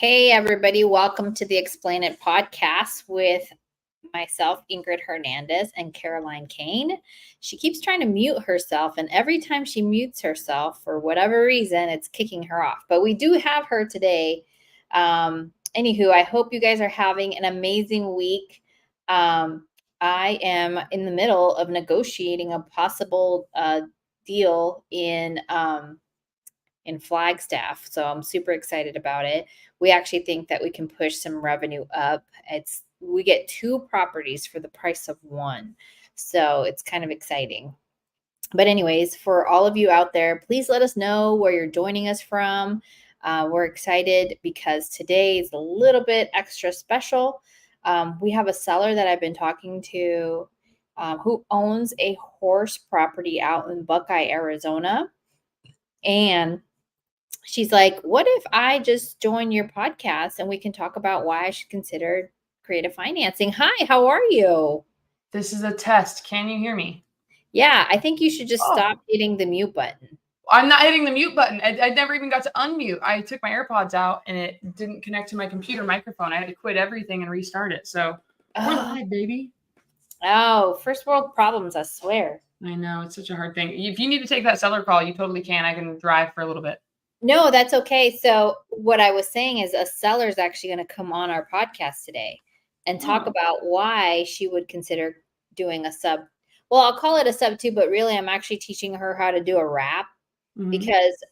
Hey, everybody. Welcome to the Explain It podcast with myself, Ingrid Hernandez, and Caroline Kane. She keeps trying to mute herself, and every time she mutes herself, for whatever reason, it's kicking her off. But we do have her today. Anywho, I hope you guys are having an amazing week. I am in the middle of negotiating a possible deal in Flagstaff. So I'm super excited about it. We actually think that we can push some revenue up. We get 2 properties for the price of 1. So it's kind of exciting. But anyways, for all of you out there, please let us know where you're joining us from. We're excited because today is a little bit extra special. We have a seller that I've been talking to who owns a horse property out in Buckeye, Arizona. And she's like, what if I just join your podcast and we can talk about why I should consider creative financing? Hi, how are you? This is a test. Can you hear me? Yeah, I think you should just stop hitting the mute button. I'm not hitting the mute button. I never even got to unmute. I took my AirPods out and it didn't connect to my computer microphone. I had to quit everything and restart it. So we're live, baby. Oh, first world problems, I swear. I know. It's such a hard thing. If you need to take that seller call, you totally can. I can drive for a little bit. No, that's okay. So what I was saying is a seller is actually going to come on our podcast today and talk about why she would consider doing a sub. Well, I'll call it a sub 2, but really I'm actually teaching her how to do a wrap because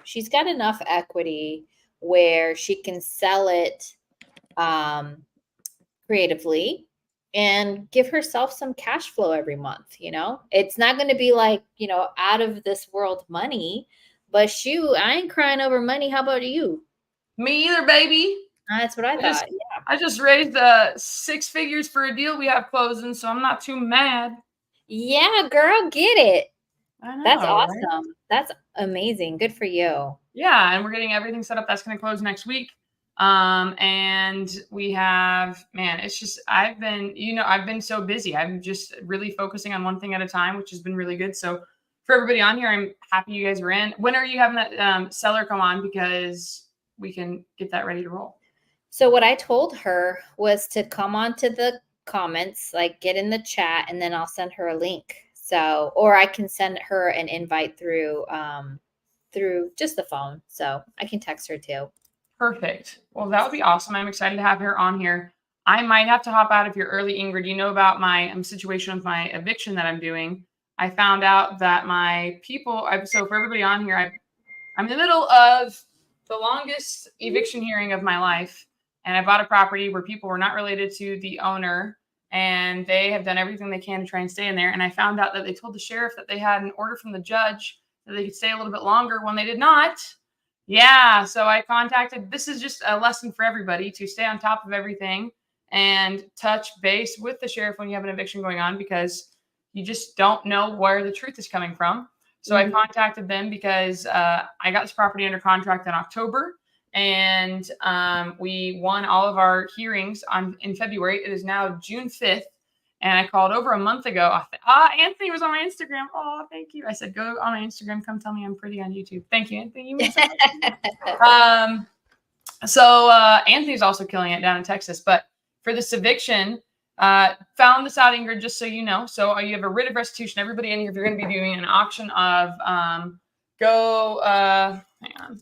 she's got enough equity where she can sell it creatively and give herself some cash flow every month. It's not going to be like, out of this world money. But shoot, I ain't crying over money. How about you? Me either, baby. That's what I thought. I just raised 6 figures for a deal we have closing, so I'm not too mad. Yeah, girl, get it. I know. That's awesome. Right? That's amazing. Good for you. Yeah, and we're getting everything set up. That's going to close next week. And we have, it's just, I've been so busy. I'm just really focusing on one thing at a time, which has been really good. So for everybody on here, I'm happy you guys were in. When are you having that seller come on? Because we can get that ready to roll. So what I told her was to come on to the comments, like get in the chat, and then I'll send her a link. So, or I can send her an invite through just the phone. So I can text her too. Perfect. Well, that would be awesome. I'm excited to have her on here. I might have to hop out if you're early, Ingrid. You know about my situation with my eviction that I'm doing. I found out that my people, so for everybody on here, I'm in the middle of the longest eviction hearing of my life. And I bought a property where people were not related to the owner. And they have done everything they can to try and stay in there. And I found out that they told the sheriff that they had an order from the judge that they could stay a little bit longer when they did not. Yeah, so I contacted, this is just a lesson for everybody to stay on top of everything and touch base with the sheriff when you have an eviction going on, because you just don't know where the truth is coming from. So I contacted them because I got this property under contract in October, and we won all of our hearings in February. It is now June 5th. And I called over a month ago. Anthony was on my Instagram. Oh, thank you. I said, go on my Instagram. Come tell me I'm pretty on YouTube. Thank you, Anthony. You mean so much. So Anthony's also killing it down in Texas. But for this eviction, found this out, Ingrid, just so you know. So you have a writ of restitution. Everybody in here, if you're going to be doing an auction of hang on.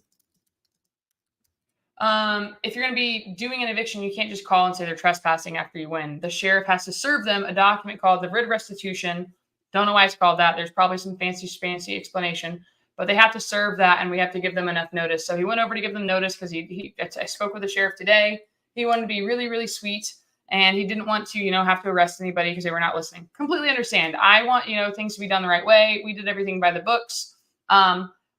If you're going to be doing an eviction, you can't just call and say they're trespassing after you win. The sheriff has to serve them a document called the writ of restitution. Don't know why it's called that. There's probably some fancy explanation, but they have to serve that, and we have to give them enough notice. So he went over to give them notice because I spoke with the sheriff today. He wanted to be really, really sweet, and he didn't want to, have to arrest anybody because they were not listening. Completely understand. I want, things to be done the right way. We did everything by the books.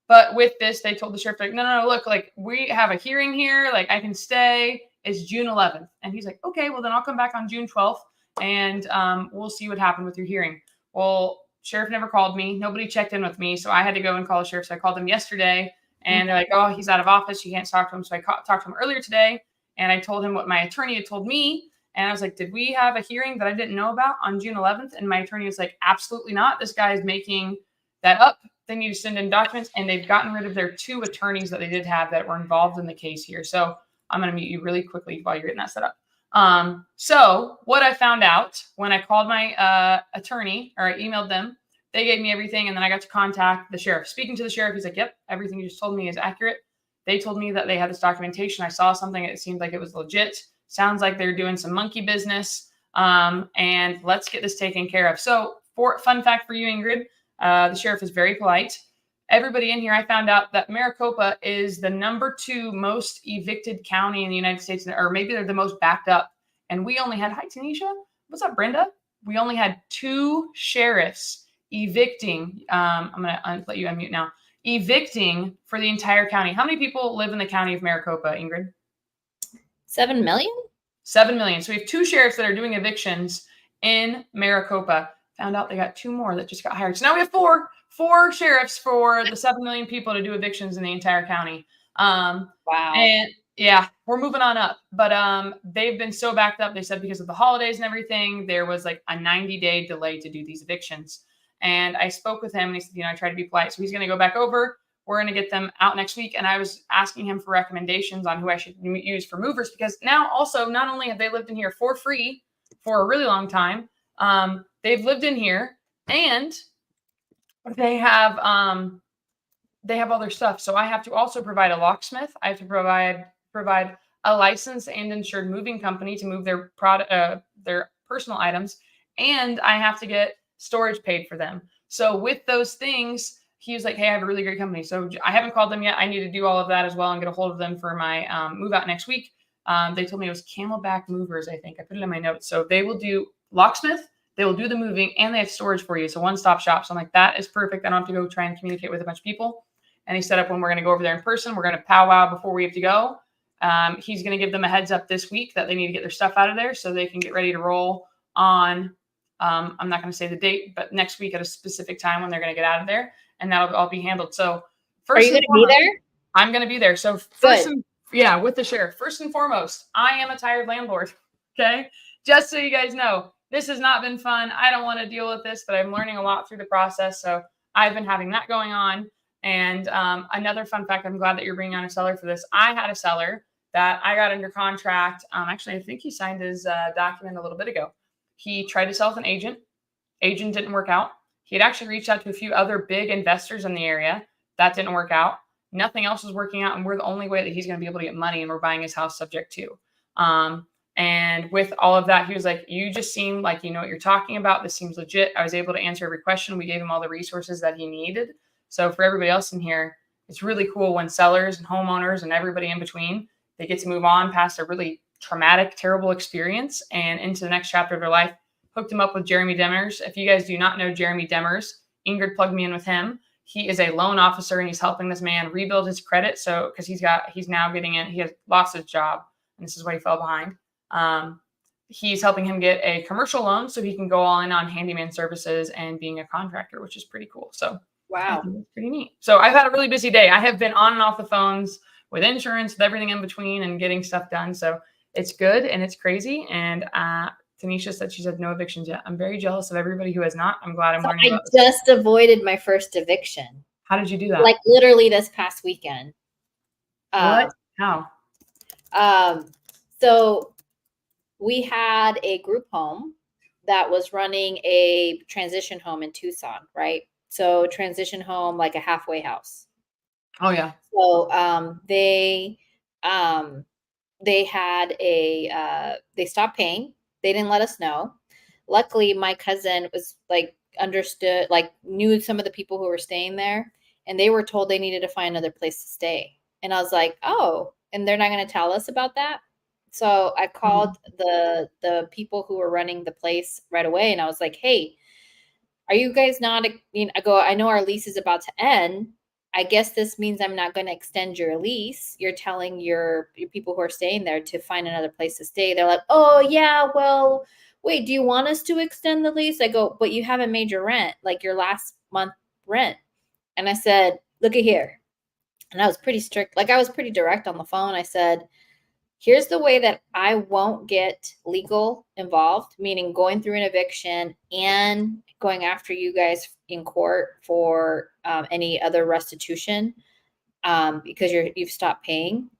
But with this, they told the sheriff, like, no, look, like, we have a hearing here. Like, I can stay. It's June 11th. And he's like, okay, well, then I'll come back on June 12th, and we'll see what happened with your hearing. Well, sheriff never called me. Nobody checked in with me. So I had to go and call the sheriff. So I called him yesterday, and they're like, oh, he's out of office. You can't talk to him. So I talked to him earlier today, and I told him what my attorney had told me. And I was like, did we have a hearing that I didn't know about on June 11th? And my attorney was like, absolutely not. This guy is making that up. they need to send in documents, and they've gotten rid of their 2 attorneys that they did have that were involved in the case here. So I'm going to mute you really quickly while you're getting that set up. So what I found out when I called my attorney, or I emailed them, they gave me everything, and then I got to contact the sheriff. Speaking to the sheriff, he's like, yep, everything you just told me is accurate. They told me that they had this documentation. I saw something. It seemed like it was legit. Sounds like they're doing some monkey business. And let's get this taken care of. So fun fact for you, Ingrid, the sheriff is very polite. Everybody in here, I found out that Maricopa is the #2 most evicted county in the United States, or maybe they're the most backed up. And we only had, hi, Tanisha. What's up, Brenda? We only had 2 sheriffs evicting. I'm going to let you unmute now. Evicting for the entire county. How many people live in the county of Maricopa, Ingrid? 7 million? 7 million. So we have 2 sheriffs that are doing evictions in Maricopa. Found out they got 2 more that just got hired. So now we have four sheriffs for the 7 million people to do evictions in the entire county. Wow. And yeah, we're moving on up. But they've been so backed up. They said because of the holidays and everything, there was like a 90-day delay to do these evictions. And I spoke with him, and he said, I tried to be polite. So he's going to go back over. We're going to get them out next week. And I was asking him for recommendations on who I should use for movers, because now also, not only have they lived in here for free for a really long time, they've lived in here, and they have all their stuff. So I have to also provide a locksmith. I have to provide a licensed and insured moving company to move their their personal items. And I have to get storage paid for them. So with those things, he was like, hey, I have a really great company. So I haven't called them yet. I need to do all of that as well and get a hold of them for my move out next week. They told me it was Camelback Movers, I think. I put it in my notes. So they will do locksmith, they will do the moving, and they have storage for you. So one-stop shop. So I'm like, that is perfect. I don't have to go try and communicate with a bunch of people. And he set up when we're going to go over there in person. We're going to powwow before we have to go. He's going to give them a heads up this week that they need to get their stuff out of there so they can get ready to roll on, I'm not going to say the date, but next week at a specific time when they're going to get out of there. And that'll all be handled. So first, are you going to be there? I'm going to be there. So with the sheriff. First and foremost, I am a tired landlord. Okay, just so you guys know, this has not been fun. I don't want to deal with this, but I'm learning a lot through the process. So I've been having that going on. And another fun fact, I'm glad that you're bringing on a seller for this. I had a seller that I got under contract. Actually, I think he signed his document a little bit ago. He tried to sell with an agent. Agent didn't work out. He had actually reached out to a few other big investors in the area. That didn't work out. Nothing else was working out. And we're the only way that he's going to be able to get money. And we're buying his house subject to. And with all of that, he was like, you just seem like you know what you're talking about. This seems legit. I was able to answer every question. We gave him all the resources that he needed. So for everybody else in here, it's really cool when sellers and homeowners and everybody in between, they get to move on past a really traumatic, terrible experience and into the next chapter of their life. Hooked him up with Jeremy Demers. If you guys do not know Jeremy Demers, Ingrid plugged me in with him. He is a loan officer, and he's helping this man rebuild his credit. So because he's now getting in, he has lost his job, and this is why he fell behind. He's helping him get a commercial loan so he can go all in on handyman services and being a contractor, which is pretty cool. So wow, that's pretty neat. So I've had a really busy day. I have been on and off the phones with insurance, with everything in between, and getting stuff done. So it's good and it's crazy. And Tanisha said she said no evictions yet. I'm very jealous of everybody who has not. I'm glad I'm learning about this. I just avoided my first eviction. How did you do that? Like literally this past weekend. What? How? So we had a group home that was running a transition home in Tucson, right? So transition home, like a halfway house. Oh yeah. So they had they stopped paying. They didn't let us know. Luckily, my cousin was like understood, like knew some of the people who were staying there, and they were told they needed to find another place to stay. And I was like, oh, and they're not going to tell us about that. So I called the people who were running the place right away, and I was like, hey, are you guys not? I know our lease is about to end. I guess this means I'm not going to extend your lease. You're telling your people who are staying there to find another place to stay. They're like, oh, yeah, well, wait, do you want us to extend the lease? I go, but you haven't made your rent, like your last month rent. And I said, look at here. And I was pretty strict. Like I was pretty direct on the phone. I said, Here's the way that I won't get legal involved, meaning going through an eviction and going after you guys in court for any other restitution because you've stopped paying.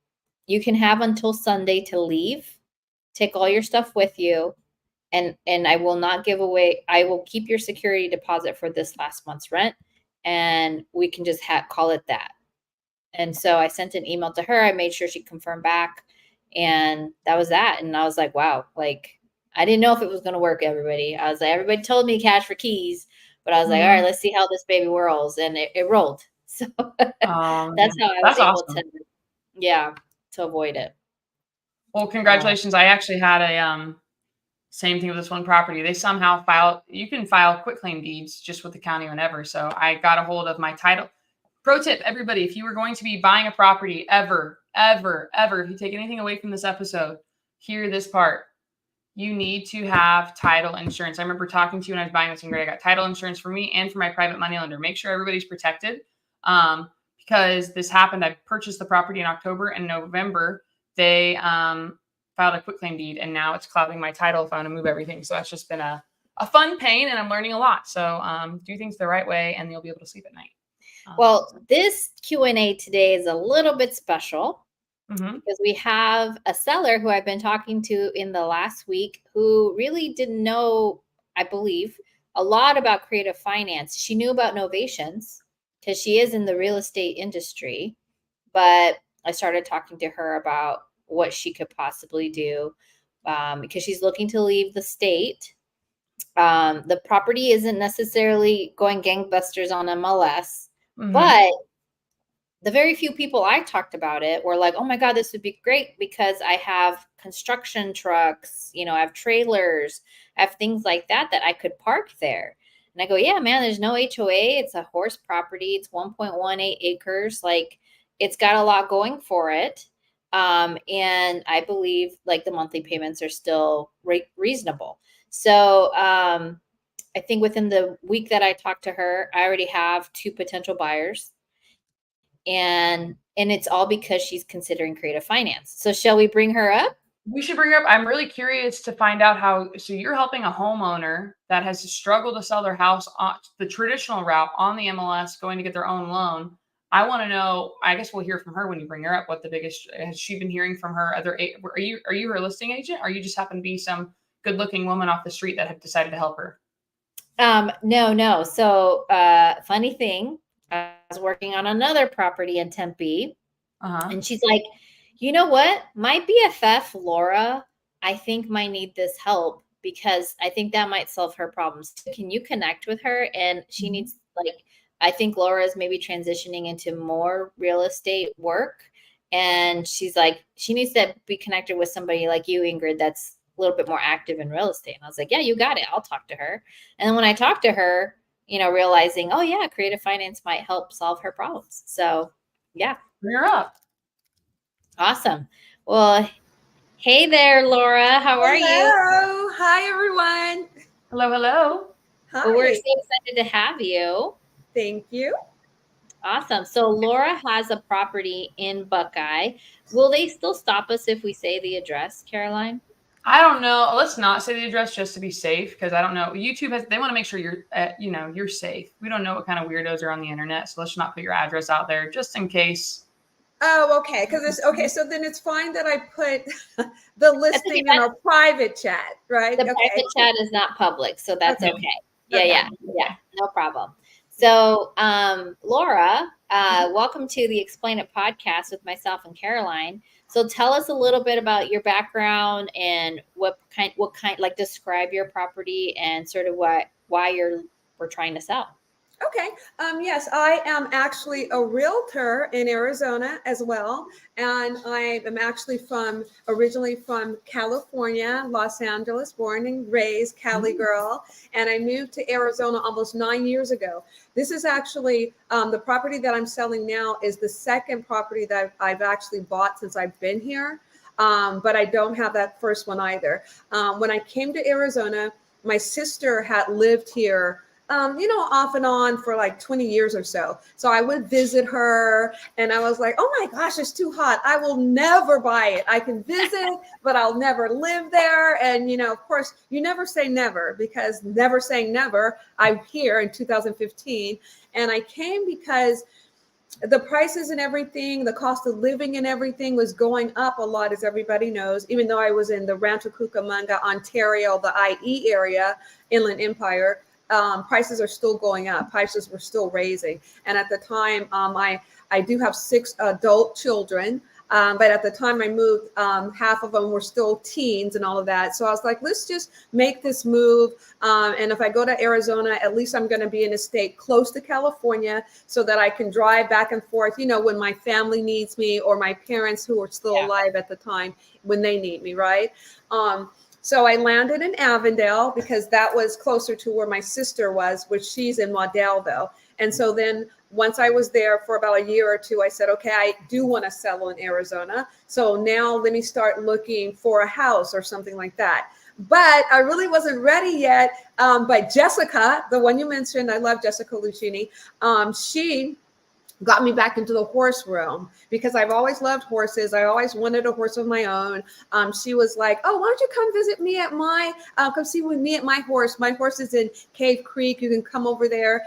You can have until Sunday to leave. Take all your stuff with you, and I will not give away. I will keep your security deposit for this last month's rent, and we can just call it that. And so I sent an email to her. I made sure she confirmed back, and that was that. And I was like, wow, like I didn't know if it was going to work. Everybody, I was like, everybody told me cash for keys, but I was like, all right, let's see how this baby whirls, and it rolled. So that's how I was That's able awesome. to, yeah, to avoid it. Well, congratulations. I actually had a same thing with this one property. They somehow you can file quitclaim deeds just with the county whenever. So I got a hold of my title. Pro tip, everybody, if you were going to be buying a property ever, if you take anything away from this episode, hear this part. You need to have title insurance. I remember talking to you when I was buying this in grade. I got title insurance for me and for my private money lender. Make sure everybody's protected because this happened. I purchased the property in October and November. They filed a quitclaim deed, and now it's clouding my title if I want to move everything. So that's just been a fun pain, and I'm learning a lot. So do things the right way, and you'll be able to sleep at night. Well, this Q&A today is a little bit special because we have a seller who I've been talking to in the last week who really didn't know, I believe, a lot about creative finance. She knew about novations because she is in the real estate industry, but I started talking to her about what she could possibly do because she's looking to leave the state. The property isn't necessarily going gangbusters on MLS, but the very few people I talked about it were like, oh my God, this would be great because I have construction trucks, I have trailers, I have things like that I could park there. And I go, yeah, man, there's no HOA. It's a horse property. It's 1.18 acres. Like it's got a lot going for it. And I believe like the monthly payments are still reasonable. So I think within the week that I talked to her, I already have 2 potential buyers. And it's all because she's considering creative finance. So shall we bring her up? We should bring her up. I'm really curious to find out so you're helping a homeowner that has struggled to sell their house on the traditional route on the MLS, going to get their own loan. I want to know, I guess we'll hear from her when you bring her up, what the biggest, has she been hearing from her other, are you her listing agent? Or you just happen to be some good looking woman off the street that have decided to help her? No. So funny thing, I was working on another property in Tempe, and she's like, you know what? My BFF, Laura, I think might need this help because I think that might solve her problems. Can you connect with her? And she needs, like, I think Laura is maybe transitioning into more real estate work. And she's like, she needs to be connected with somebody like you, Ingrid, that's a little bit more active in real estate. And I was like, yeah, you got it. I'll talk to her. And then when I talked to her, realizing, oh yeah, creative finance might help solve her problems. So yeah. Bring her up. Awesome. Well, hey there, Laura. How are you? Hello. Hi, everyone. Hello. Hi. Well, we're so excited to have you. Thank you. Awesome. So Laura has a property in Buckeye. Will they still stop us if we say the address, Caroline? I don't know. Let's not say the address just to be safe because I don't know. YouTube they want to make sure you're safe. We don't know what kind of weirdos are on the internet, so let's not put your address out there just in case. Oh, okay. So then it's fine that I put the listing in our private chat, right? The private chat is not public, so that's okay. Yeah. No problem. So, Laura, welcome to the Explain It podcast with myself and Caroline. So tell us a little bit about your background and what kind, like describe your property and sort of why we're trying to sell. Okay. Yes, I am actually a realtor in Arizona as well. And I am actually originally from California, Los Angeles, born and raised Cali girl. And I moved to Arizona almost 9 years ago. This is actually the property that I'm selling now is the second property that I've actually bought since I've been here. But I don't have that first one either. When I came to Arizona, my sister had lived here off and on for like 20 years or so. So I would visit her and I was like, oh my gosh, it's too hot. I will never buy it. I can visit, but I'll never live there. And, of course, you never say never, because never saying never. I'm here in 2015 and I came because the prices and everything, the cost of living and everything was going up a lot, as everybody knows, even though I was in the Rancho Cucamonga, Ontario, the IE area, Inland Empire. Prices are still going up. Prices were still raising. And at the time, I do have 6 adult children. But at the time I moved, half of them were still teens and all of that. So I was like, let's just make this move. And if I go to Arizona, at least I'm going to be in a state close to California so that I can drive back and forth, when my family needs me, or my parents who are still alive at the time when they need me, right? So I landed in Avondale because that was closer to where my sister was, which she's in Waddell, though. And so then once I was there for about a year or two, I said, okay, I do want to settle in Arizona. So now let me start looking for a house or something like that. But I really wasn't ready yet. But Jessica, the one you mentioned, I love Jessica Lucchini. She got me back into the horse realm because I've always loved horses. I always wanted a horse of my own. She was like, oh, why don't you come visit me at come see with me at my horse. My horse is in Cave Creek. You can come over there,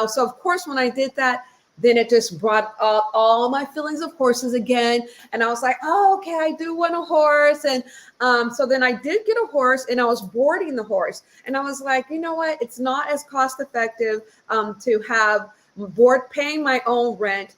So of course, when I did that, then it just brought up all my feelings of horses again. And I was like, oh, okay, I do want a horse. And so then I did get a horse and I was boarding the horse. And I was like, you know what? It's not as cost effective to have paying my own rent,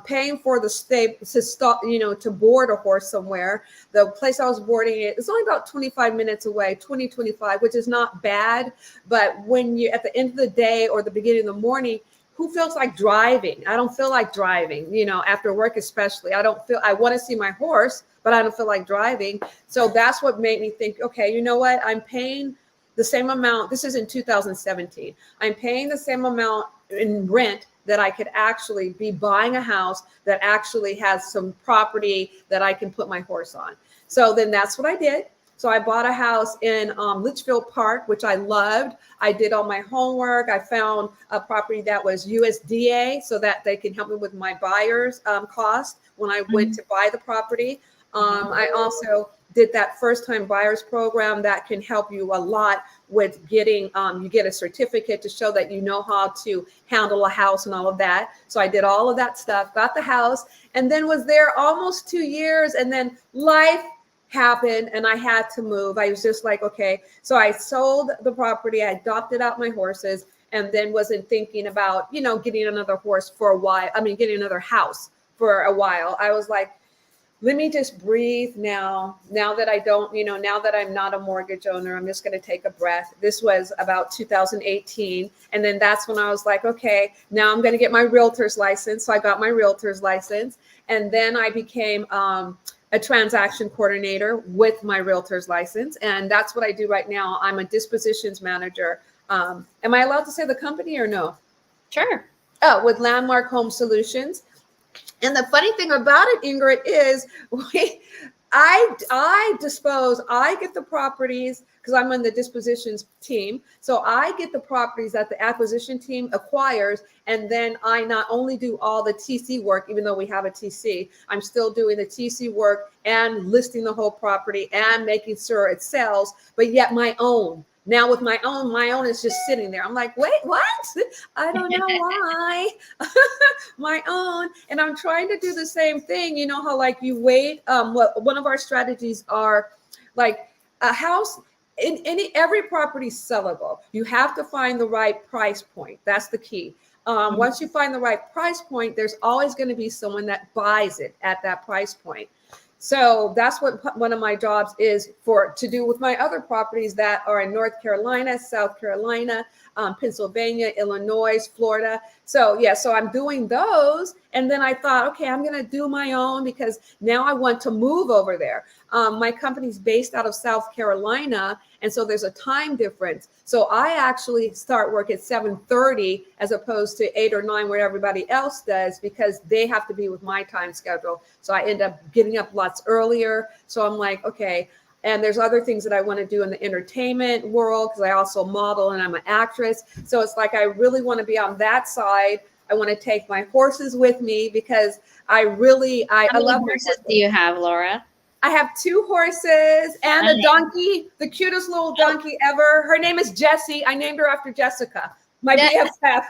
paying for the stay to stop, to board a horse somewhere. The place I was boarding it is only about 25 minutes away, 25, which is not bad. But when you, at the end of the day or the beginning of the morning, who feels like driving? I don't feel like driving, after work, especially. I want to see my horse, but I don't feel like driving. So that's what made me think, okay, you know what? I'm paying the same amount. This is in 2017. I'm paying the same amount in rent that I could actually be buying a house that actually has some property that I can put my horse on. So then that's what I did. So I bought a house in Litchfield Park, which I loved. I did all my homework. I found a property that was USDA so that they can help me with my buyer's cost when I went to buy the property. I also did that first time buyers program that can help you a lot with getting, you get a certificate to show that you know how to handle a house and all of that. So I did all of that stuff, got the house, and then was there almost 2 years. And then life happened and I had to move. I was just like, okay. So I sold the property. I adopted out my horses and then wasn't thinking about, getting another horse for a while. Getting another house for a while. I was like, let me just breathe now that I don't, now that I'm not a mortgage owner, I'm just going to take a breath. This was about 2018. And then that's when I was like, okay, now I'm going to get my realtor's license. So I got my realtor's license. And then I became a transaction coordinator with my realtor's license. And that's what I do right now. I'm a dispositions manager. Am I allowed to say the company or no? Sure. Oh, with Landmark Home Solutions. And the funny thing about it, Ingrid, is I get the properties because I'm on the dispositions team. So I get the properties that the acquisition team acquires. And then I not only do all the TC work, even though we have a TC, I'm still doing the TC work and listing the whole property and making sure it sells, but yet my own. Now with my own is just sitting there. I'm like, wait, what? I don't know why. My own. And I'm trying to do the same thing. You know how like you wait. One of our strategies are like a house in every property is sellable. You have to find the right price point. That's the key. Once you find the right price point, there's always going to be someone that buys it at that price point. So that's what one of my jobs is to do with my other properties that are in North Carolina, South Carolina, Pennsylvania, Illinois, Florida. So so I'm doing those. And then I thought, okay, I'm going to do my own because now I want to move over there. My company's based out of South Carolina. And so there's a time difference. So I actually start work at 7:30 as opposed to 8 or 9 where everybody else does because they have to be with my time schedule. So I end up getting up lots earlier. So I'm like, okay, And there's other things that I want to do in the entertainment world because I also model and I'm an actress. So it's like I really want to be on that side. I want to take my horses with me because I really How I many love my horses horses. do you have, Laura? I have 2 horses and a Nice. donkey, the cutest little donkey ever. Her name is Jessie. I named her after Jessica, my Yeah. BFF.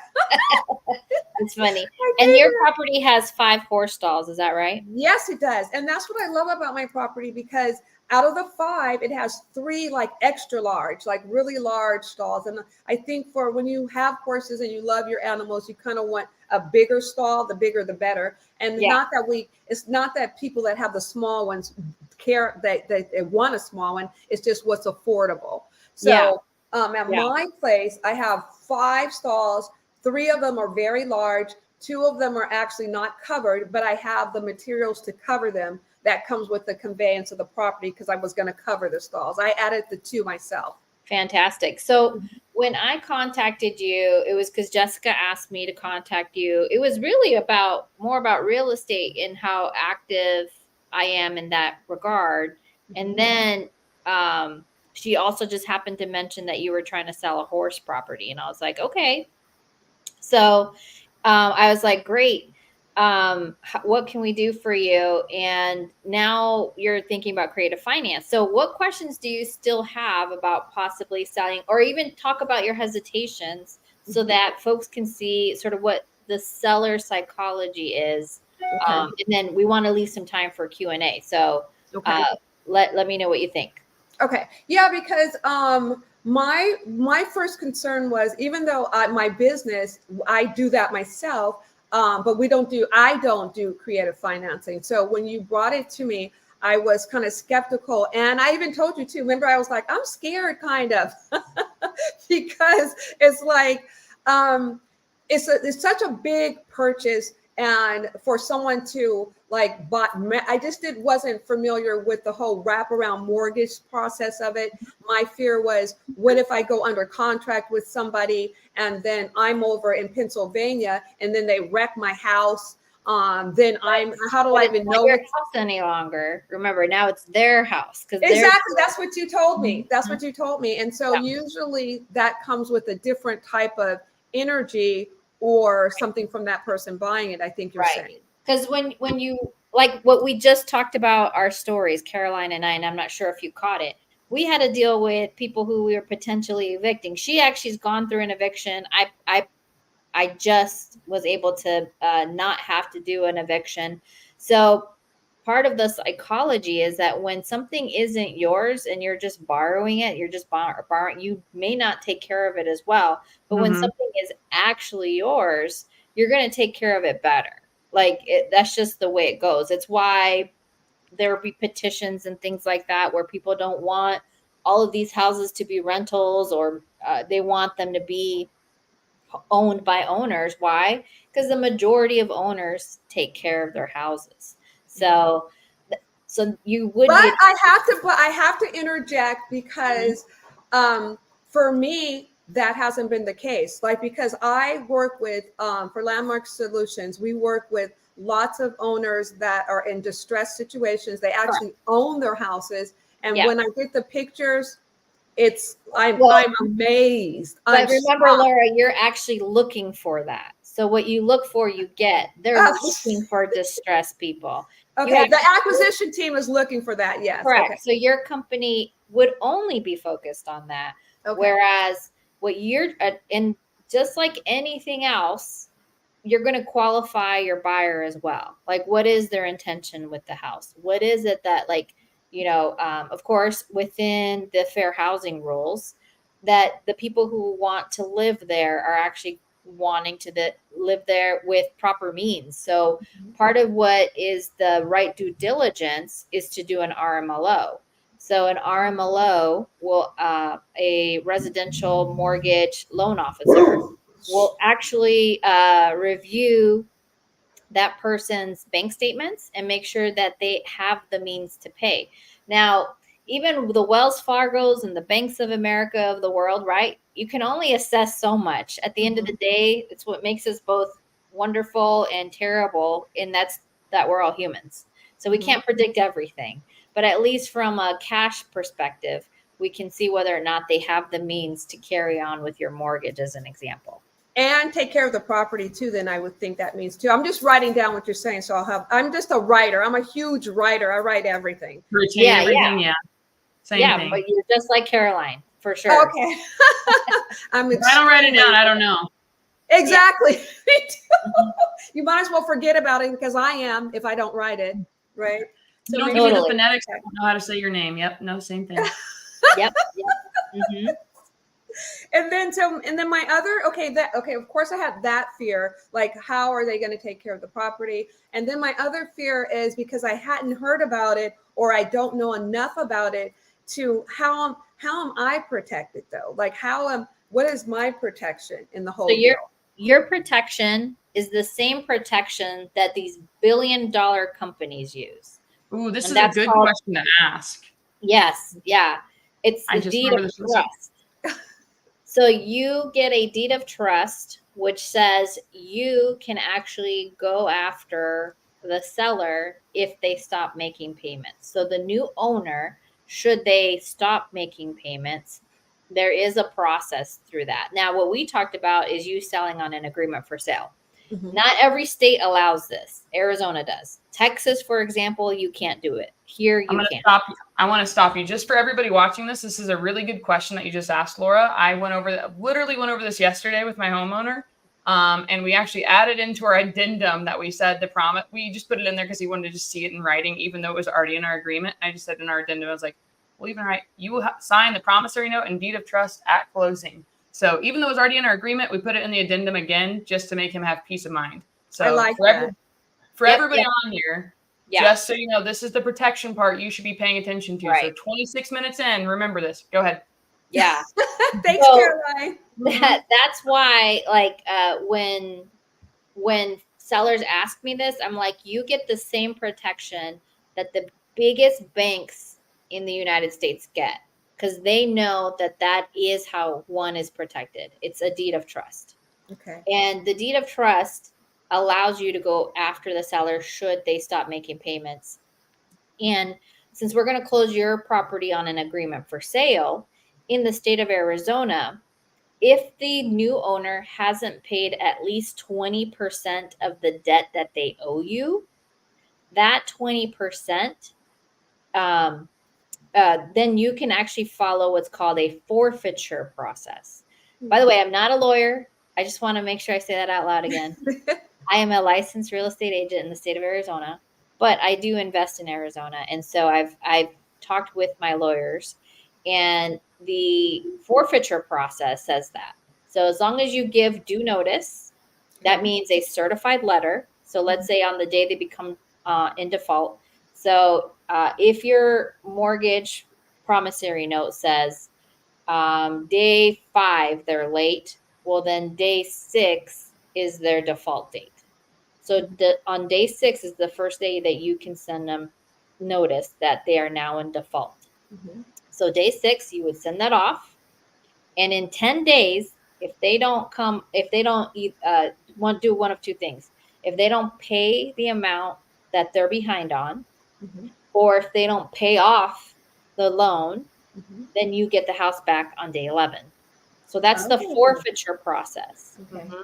It's funny. I And named your her- property has 5 horse stalls, is that right? Yes, it does. And that's what I love about my property because out of the 5, it has 3 like extra large, like really large stalls. And I think for when you have horses and you love your animals, you kind of want a bigger stall, the bigger the better. And Yeah. it's not that people that have the small ones care that they want a small one. It's just what's affordable. So Yeah. at Yeah. my place, I have 5 stalls. 3 of them are very large. 2 of them are actually not covered, but I have the materials to cover them. That comes with the conveyance of the property because I was going to cover the stalls. I added the 2 myself. Fantastic. So when I contacted you, it was because Jessica asked me to contact you. It was really more about real estate and how active I am in that regard. And then she also just happened to mention that you were trying to sell a horse property. And I was like, okay. So I was like, great. What can we do for you? And now you're thinking about creative finance. So what questions do you still have about possibly selling, or even talk about your hesitations so that folks can see sort of what the seller psychology is? Okay. And then we want to leave some time for Q&A. So Okay. let me know what you think. Okay. Yeah, because my first concern was even though my business, I do that myself, but I don't do creative financing. So when you brought it to me, I was kind of skeptical. And I even told you too, remember, I was like, I'm scared kind of because it's like, it's such a big purchase. And for someone to like, I just wasn't familiar with the whole wraparound mortgage process of it. My fear was, what if I go under contract with somebody and then I'm over in Pennsylvania and then they wreck my house? How do I even know your house any longer? Remember, now it's their house exactly. That's what you told me. Mhm. That's what you told me. And so usually that comes with a different type of energy or something from that person buying it. I think you're saying. Because when you like what we just talked about, our stories, Caroline and I, and I'm not sure if you caught it. We had to deal with people who we were potentially evicting. She actually's gone through an eviction. I just was able to not have to do an eviction. So part of the psychology is that when something isn't yours and you're just borrowing it, you're just borrowing, you may not take care of it as well. But when something is actually yours, you're going to take care of it better. That's just the way it goes. It's why there will be petitions and things like that where people don't want all of these houses to be rentals, or they want them to be owned by owners. Why? Because the majority of owners take care of their houses. So you would But be. I have to interject because for me that hasn't been the case. Like, because I work with for Landmark Solutions, we work with lots of owners that are in distressed situations. They actually own their houses, and when I get the pictures, I'm amazed. But remember, Laura, you're actually looking for that. So what you look for, you get. They're looking for distressed people. Okay, the acquisition team is looking for that. Yes, correct. Okay. So your company would only be focused on that. Okay. Whereas what you're, and just like anything else, you're going to qualify your buyer as well. Like, what is their intention with the house? What is it that, like, of course, within the fair housing rules, that the people who want to live there are actually wanting to live there with proper means. So part of what is the right due diligence is to do an RMLO. So an RMLO will, a residential mortgage loan officer will actually review that person's bank statements and make sure that they have the means to pay. Now, even the Wells Fargos and the Banks of America of the world, right? You can only assess so much. At the end of the day, it's what makes us both wonderful and terrible, and that's that we're all humans. So we can't predict everything. but at least from a cash perspective, we can see whether or not they have the means to carry on with your mortgage, as an example. And take care of the property too, then I would think that means too. I'm just writing down what you're saying. So I'm just a writer. I'm a huge writer. I write everything. Retain everything, yeah. Same thing. But you're just like Caroline, for sure. Okay. If I don't write it down, I don't know. Exactly. Me too. You might as well forget about it, because I am if I don't write it, right? So don't maybe- give me the phonetics. I don't know how to say your name. Yep. No, same thing. Yep. Mm-hmm. And then my other, of course I had that fear, like how are they going to take care of the property? And then my other fear is because I hadn't heard about it, or I don't know enough about it, to how am I protected though? Like what is my protection in the whole deal? Your protection is the same protection that these billion-dollar companies use. Ooh, this is a good question to ask. Yes, yeah. It's the deed of trust. So you get a deed of trust, which says you can actually go after the seller if they stop making payments. So the new owner, should they stop making payments, there is a process through that. Now, what we talked about is you selling on an agreement for sale. Mm-hmm. Not every state allows this. Arizona does. Texas, for example, you can't do it. Here you can. I want to stop you. Just for everybody watching this, this is a really good question that you just asked, Laura. I literally went over this yesterday with my homeowner. And we actually added into our addendum that we said the promise. We just put it in there because he wanted to just see it in writing, even though it was already in our agreement. I just said in our addendum, I was like, well, even right, you will sign the promissory note and deed of trust at closing. So even though it was already in our agreement, we put it in the addendum again, just to make him have peace of mind. So I like that. For everybody on here, just so you know, this is the protection part you should be paying attention to. Right. So 26 minutes in, remember this. Go ahead. Yeah. Thanks, Caroline. That's why, like, when sellers ask me this, I'm like, you get the same protection that the biggest banks in the United States get, because they know that is how one is protected. It's a deed of trust. Okay. And the deed of trust allows you to go after the seller should they stop making payments. And since we're going to close your property on an agreement for sale in the state of Arizona, if the new owner hasn't paid at least 20% of the debt that they owe you, that 20%, then you can actually follow what's called a forfeiture process. Mm-hmm. By the way, I'm not a lawyer. I just want to make sure I say that out loud again. I am a licensed real estate agent in the state of Arizona, but I do invest in Arizona. And so I've talked with my lawyers, and the forfeiture process says that. So as long as you give due notice, that means a certified letter. So let's say on the day they become in default. So if your mortgage promissory note says day 5 they're late, well, then day 6 is their default date. So on day 6 is the first day that you can send them notice that they are now in default. Mm-hmm. So day 6, you would send that off. And in 10 days, if they don't want to do one of two things. If they don't pay the amount that they're behind on, mm-hmm. or if they don't pay off the loan, mm-hmm. then you get the house back on day 11. So that's the forfeiture process. Okay. Mm-hmm.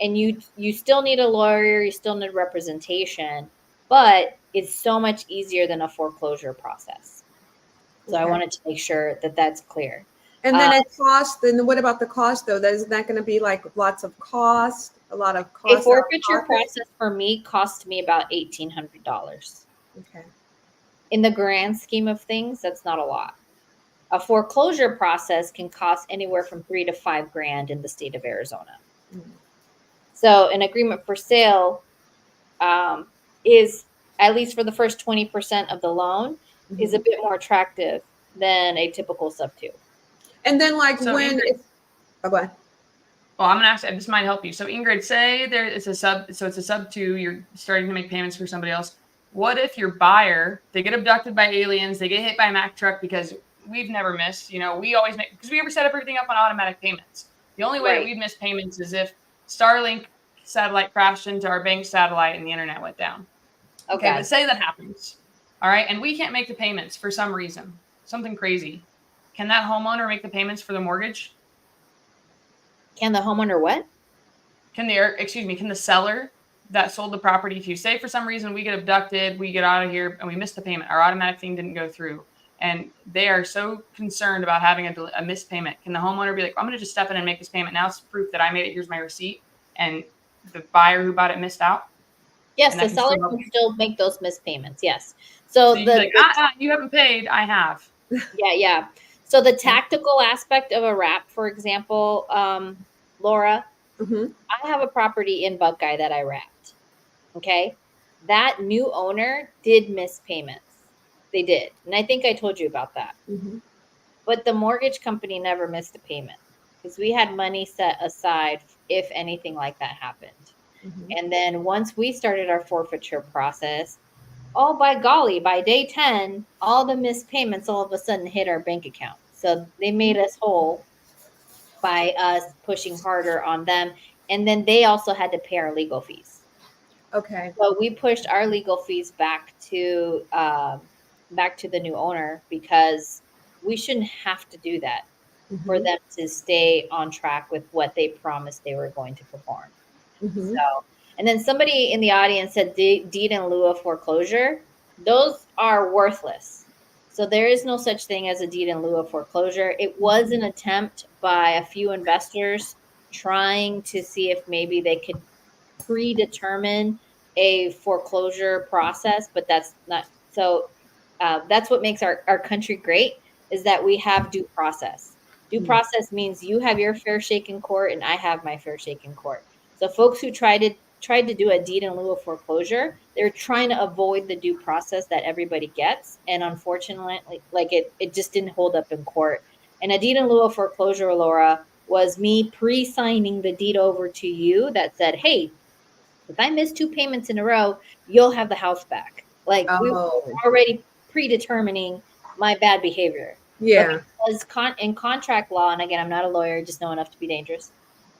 And you still need a lawyer, you still need representation, but it's so much easier than a foreclosure process. So I wanted to make sure that that's clear. And then it costs. Then what about the cost though? Isn't that going to be like lots of cost? A lot of cost. A forfeiture process for me cost me about $1,800. Okay. In the grand scheme of things, that's not a lot. A foreclosure process can cost anywhere from $3,000 to $5,000 in the state of Arizona. Mm-hmm. So an agreement for sale is, at least for the first 20% of the loan, mm-hmm. is a bit more attractive than a typical subtail. And then like go ahead. Well, I'm going to ask, this might help you. So Ingrid, say it's a sub 2, you're starting to make payments for somebody else. What if your buyer, they get abducted by aliens, they get hit by a Mack truck, because we've never missed, we always make, because we ever set everything up on automatic payments. The only way that we've missed payments is if Starlink satellite crashed into our bank satellite and the internet went down. Okay, but say that happens. All right. And we can't make the payments for some reason, something crazy. Can that homeowner make the payments for the mortgage? Can the homeowner what? Can the seller that sold the property to you, say for some reason we get abducted, we get out of here and we missed the payment, our automatic thing didn't go through, and they are so concerned about having a missed payment, can the homeowner be like, I'm going to just step in and make this payment now, it's proof that I made it, here's my receipt, and the buyer who bought it missed out? Yes, And the that can seller still can help. still make those missed payments. Yes. So So you can be like, you haven't paid, I have. yeah. So the tactical aspect of a wrap, for example, Laura, Mhm. I have a property in Buckeye that I wrapped. Okay. That new owner did miss payments. They did. And I think I told you about that. Mhm. But the mortgage company never missed a payment because we had money set aside if anything like that happened. Mhm. And then once we started our forfeiture process, oh, by golly, by day 10, all the missed payments all of a sudden hit our bank account. So they made us whole by us pushing harder on them. And then they also had to pay our legal fees. Okay. So we pushed our legal fees back to the new owner because we shouldn't have to do that for Mhm. them to stay on track with what they promised they were going to perform. Mhm. So, and then somebody in the audience said deed in lieu of foreclosure. Those are worthless. So there is no such thing as a deed in lieu of foreclosure. It was an attempt by a few investors trying to see if maybe they could predetermine a foreclosure process, but that's not so. That's what makes our country great is that we have due process. Due Mm. process means you have your fair shake in court and I have my fair shake in court. So folks who tried to do a deed in lieu of foreclosure, they're trying to avoid the due process that everybody gets. And unfortunately, like it just didn't hold up in court. And a deed in lieu of foreclosure, Laura, was me pre-signing the deed over to you that said, hey, if I miss 2 payments in a row, you'll have the house back. Like we were Oh. already predetermining my bad behavior. But Yeah. because in contract law, and again, I'm not a lawyer, just know enough to be dangerous.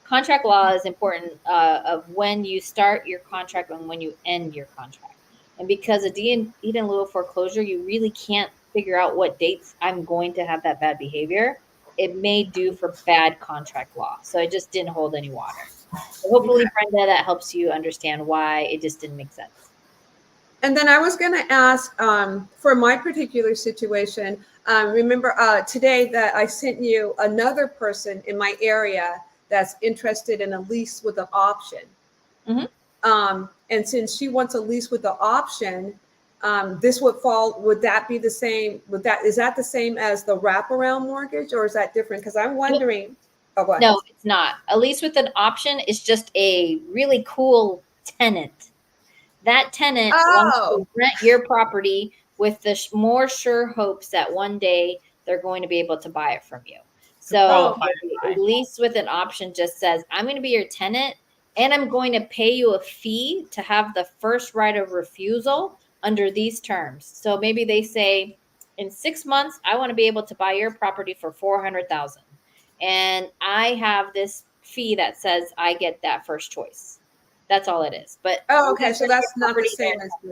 Contract law is important of when you start your contract and when you end your contract. And because a deed in lieu of foreclosure, you really can't figure out what dates I'm going to have that bad behavior. It may do for bad contract law. So it just didn't hold any water. So hopefully, Brenda, that helps you understand why it just didn't make sense. And then I was going to ask for my particular situation. Remember today that I sent you another person in my area that's interested in a lease with an option. Mhm. And since she wants a lease with the option, this would fall. Would that be the same? Is that the same as the wraparound mortgage, or is that different? Because I'm wondering. Oh, go ahead. No, it's not. A lease with an option is just a really cool tenant. That tenant wants Oh, to rent your property with the more sure hopes that one day they're going to be able to buy it from you. To So qualify to a buy. lease with an option just says, I'm going to be your tenant and I'm going to pay you a fee to have the first right of refusal under these terms. So maybe they say, in 6 months, I want to be able to buy your property for 400,000. And I have this fee that says I get that first choice. That's all it is. But oh, when okay. I So bring your that's not the property same as the.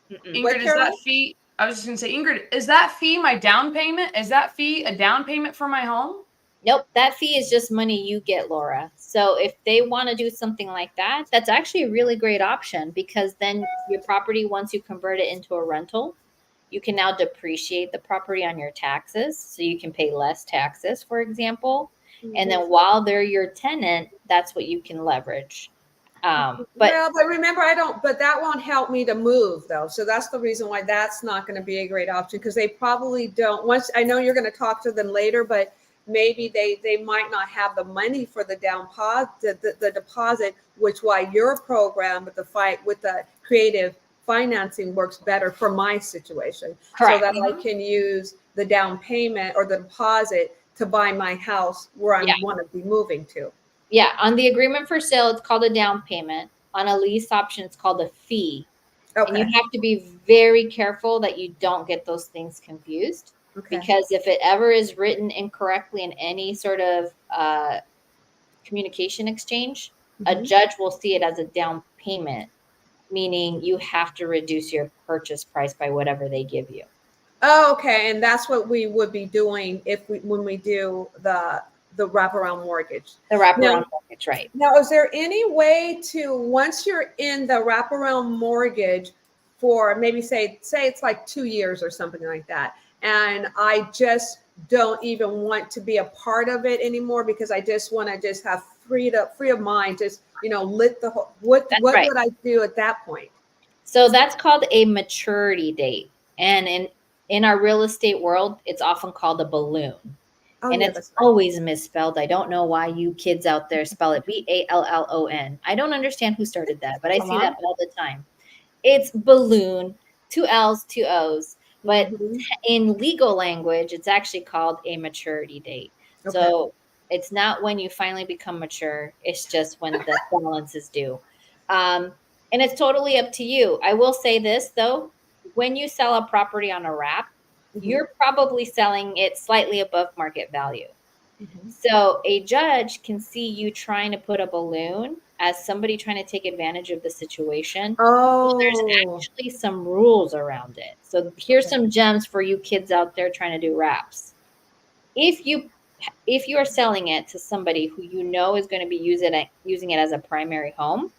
there, What, Ingrid, is that Carol? fee? I was just going to say, Ingrid, is that fee my down payment? Is that fee a down payment for my home? nope, that fee is just money you get, Laura. So if they want to do something like that, that's actually a really great option because then your property, once you convert it into a rental, you can now depreciate the property on your taxes. So you can pay less taxes, for example. And then while they're your tenant, that's what you can leverage. But Well, but remember, I don't, but that won't help me to move though. So that's the reason why that's not going to be a great option because they probably don't. Once I know you're going to talk to them later, but maybe they might not have the money for the the deposit, which why your program with the fight with the creative financing works better for my situation so correct. that I can use the down payment or the deposit to buy my house where I Yeah. want to be moving to. Yeah. On the agreement for sale, it's called a down payment. On a lease option, it's called a fee. And you Okay. have to be very careful that you don't get those things confused Okay. because if it ever is written incorrectly in any sort of communication exchange, a Mhm. judge will see it as a down payment meaning you have to reduce your purchase price by whatever they give you. Oh, okay. And that's what we would be doing when we do the wraparound mortgage. The wraparound mortgage, right? Now, is there any way to, once you're in the wraparound mortgage for maybe say it's like 2 years or something like that, and I just don't even want to be a part of it anymore because I just want to just have free of mind, just lit the whole, what That's what right. would I do at that point? So that's called a maturity date. And in our real estate world, it's often called a balloon. Oh And yeah, it's that's right. always misspelled. I don't know why you kids out there spell it Ballon. I don't understand who started that, but I see that all the time. It's balloon, 2 L's, 2 O's. But Mhm. in legal language, it's actually called a maturity date. Okay. So it's not when you finally become mature, it's just when the balance is due. And it's totally up to you. I will say this, though, when you sell a property on a wrap, you're probably selling it slightly above market value. So a judge can see you trying to put a balloon as somebody trying to take advantage of the situation. But there's Oh, actually some rules around it. So here's some gems for you kids out there trying to do wraps. If you are selling it to somebody who you know is going to be using it as a primary home,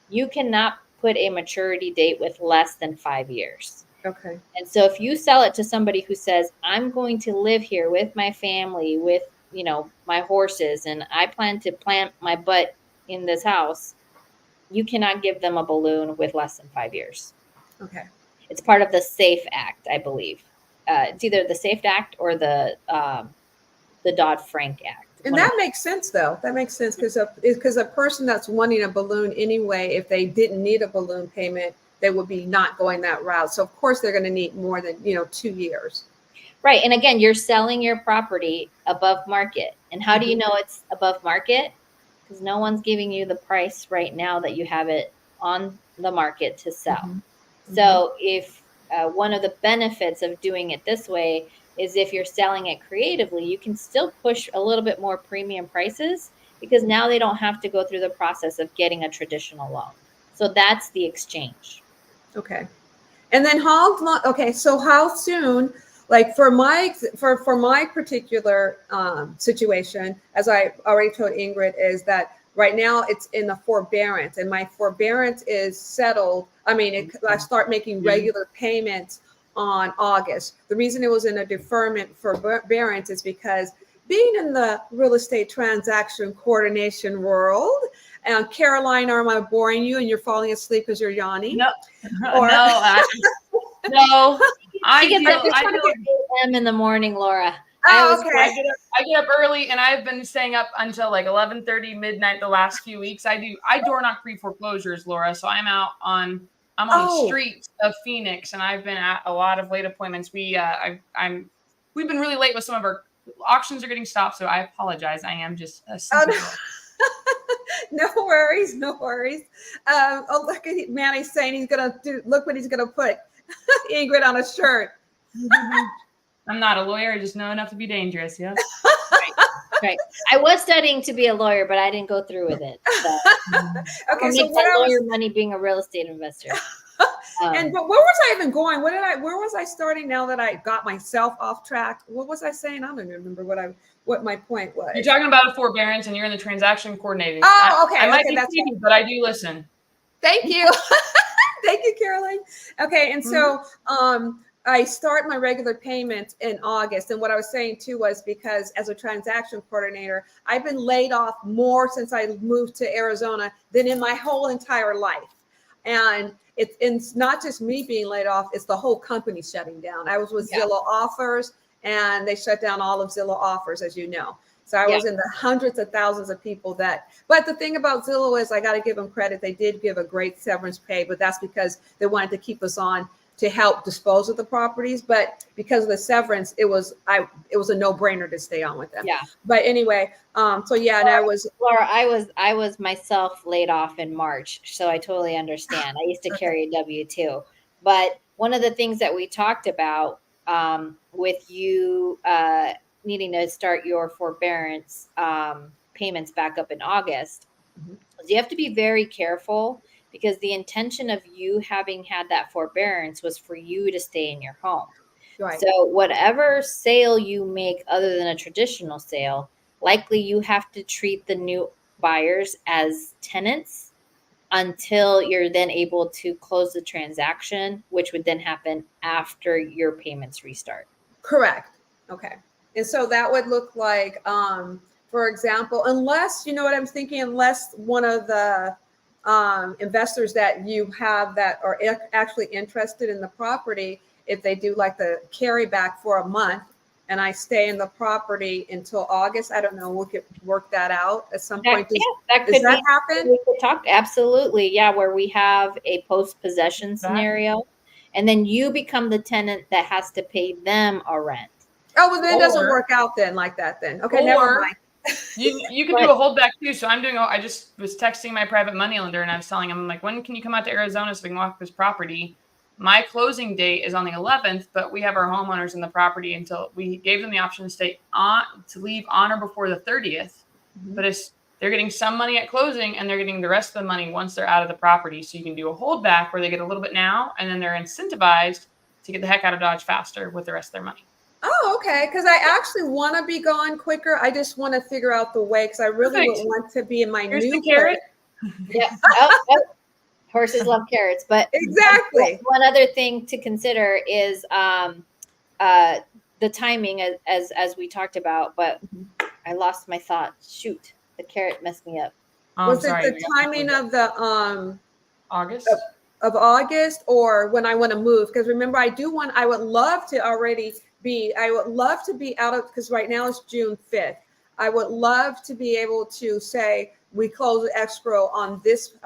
you cannot put a maturity date with less than 5 years. okay. And so if you sell it to somebody who says, I'm going to live here with my family, with, my horses, and I plan to plant my butt in this house, you cannot give them a balloon with less than 5 years. Okay. It's part of the SAFE Act, I believe. It's either the SAFE Act or the Dodd-Frank Act. And that makes sense, though. That makes sense because a person that's wanting a balloon anyway, if they didn't need a balloon payment, they would be not going that route. So of course they're going to need more than 2 years. Right. And again, you're selling your property above market. And how do you know it's above market? Because no one's giving you the price right now that you have it on the market to sell. So if one of the benefits of doing it this way is if you're selling it creatively, you can still push a little bit more premium prices because now they don't have to go through the process of getting a traditional loan. So that's the exchange. Okay. And then how long? Okay, so how soon? Like for my particular situation, as I already told Ingrid, is that right now it's in the forbearance, and my forbearance is settled. I mean, I start making regular payments on August. The reason it was in a deferment forbearance is because being in the real estate transaction coordination world, and Caroline, am I boring you and you're falling asleep because you're yawning? No, Or- no. She gets up at 8 a.m. in the morning, Laura. Oh, okay. I get up early, and I've been staying up until like 11:30 midnight the last few weeks. I door knock pre-foreclosures, Laura. So I'm on the streets of Phoenix, and I've been at a lot of late appointments. We've been really late with some of our auctions are getting stopped, so I apologize. I am just a simple girl. No worries, no worries. Oh, look at Manny's saying he's gonna look what he's gonna put Ingrid on a shirt. I'm not a lawyer. I just know enough to be dangerous. Yeah. Right. I was studying to be a lawyer, but I didn't go through with it. So, okay, so what lawyer money being a real estate investor. But where was I even going? Where was I starting now that I got myself off track? What was I saying? I don't even remember what my point was. You're talking about a forbearance and you're in the transaction coordinating. Oh, okay. I might okay, be cheating, but I do listen. Thank you. Thank you, Caroline. Okay, and so I start my regular payments in August. And what I was saying too was because as a transaction coordinator, I've been laid off more since I moved to Arizona than in my whole entire life. And it's not just me being laid off, it's the whole company shutting down. I was with Zillow Offers, and they shut down all of Zillow Offers, as you know. So I was in the hundreds of thousands of people but the thing about Zillow is I got to give them credit. They did give a great severance pay, but that's because they wanted to keep us on to help dispose of the properties. But because of the severance, it was a no-brainer to stay on with them. Yeah. But anyway, so yeah, and I was Laura, I was myself laid off in March, so I totally understand. I used to carry a W-2. But one of the things that we talked about with you needing to start your forbearance payments back up in August is you have to be very careful because the intention of you having had that forbearance was for you to stay in your home. Right. So whatever sale you make other than a traditional sale, likely you have to treat the new buyers as tenants until you're then able to close the transaction, which would then happen after your payments restart. Correct. Okay. And so that would look like, for example, unless, you know what I'm thinking, unless one of the investors that you have that are actually interested in the property, if they do like the carryback for a month and I stay in the property until August, I don't know, we could work that out at some point. That Does could that be happen? we could talk absolutely, yeah, where we have a post-possession scenario, and then you become the tenant that has to pay them a rent. Oh, well, then it doesn't Or- work out then like that then. Okay, never Or mind. you can do a holdback too. So I just was texting my private money lender and I was telling him, I'm like, when can you come out to Arizona so we can walk this property? My closing date is on the 11th, but we have our homeowners in the property until we gave them the option to stay on, to leave on or before the 30th. Mhm. But they're getting some money at closing and they're getting the rest of the money once they're out of the property. So you can do a holdback where they get a little bit now and then they're incentivized to get the heck out of Dodge faster with the rest of their money. Oh, okay. Because I actually want to be gone quicker. I just want to figure out the way because I really Perfect. would want to be in my Here's new the carrot. Yeah. Horses love carrots, but Exactly. one other thing to consider is the timing, as we talked about. But I lost my thought. Shoot, the carrot messed me up. Oh, Was I'm it sorry. the timing of the August? of August or when I want to move? Because remember, I would love to already be, I would love to be out of, because right now it's June 5th. I would love to be able to say we close escrow on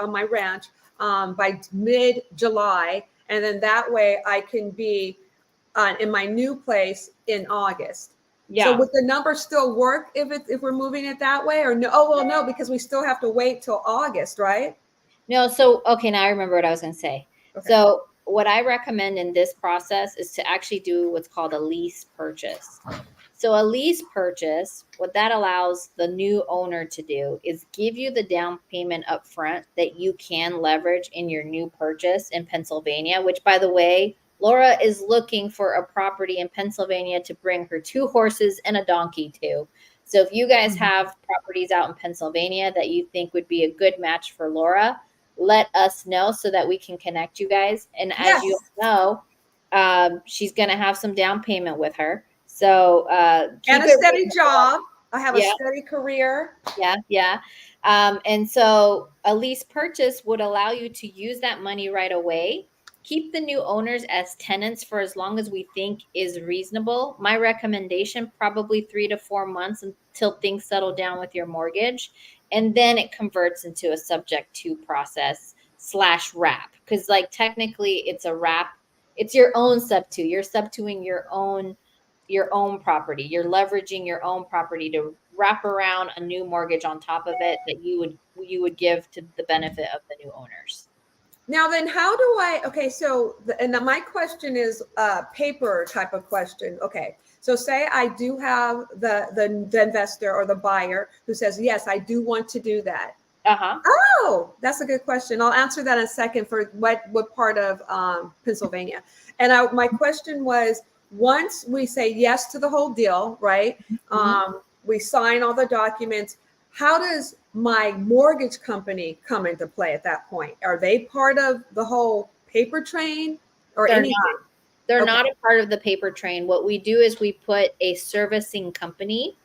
my ranch by mid-July. And then that way I can be in my new place in August. Yeah. So would the number still work if we're moving it that way or no? Oh, well, no, because we still have to wait till August, right? No, so okay, now I remember what I was going to say. Okay. So what I recommend in this process is to actually do what's called a lease purchase. So a lease purchase, what that allows the new owner to do is give you the down payment up front that you can leverage in your new purchase in Pennsylvania, which by the way, Laura is looking for a property in Pennsylvania to bring her 2 horses and a donkey to. So if you guys have properties out in Pennsylvania that you think would be a good match for Laura, let us know so that we can connect you guys. And as you know, she's going to have some down payment with her. So and a steady job. I have a steady career. Yeah. And so a lease purchase would allow you to use that money right away. Keep the new owners as tenants for as long as we think is reasonable. My recommendation, probably 3 to 4 months until things settle down with your mortgage. And then it converts into a subject to process / wrap. Because like technically it's a wrap. It's your own sub-to. You're sub-toing your own property. You're leveraging your own property to wrap around a new mortgage on top of it that you would give to the benefit of the new owners. Now then, how do okay, so, and my question is a paper type of question. Okay, so say I do have the investor or the buyer who says, yes, I do want to do that. Oh, that's a good question. I'll answer that in a second for what part of Pennsylvania. And my question was, once we say yes to the whole deal, right? We sign all the documents. How does my mortgage company come into play at that point? Are they part of the whole paper train or anything? They're not a part of the paper train. What we do is we put a servicing company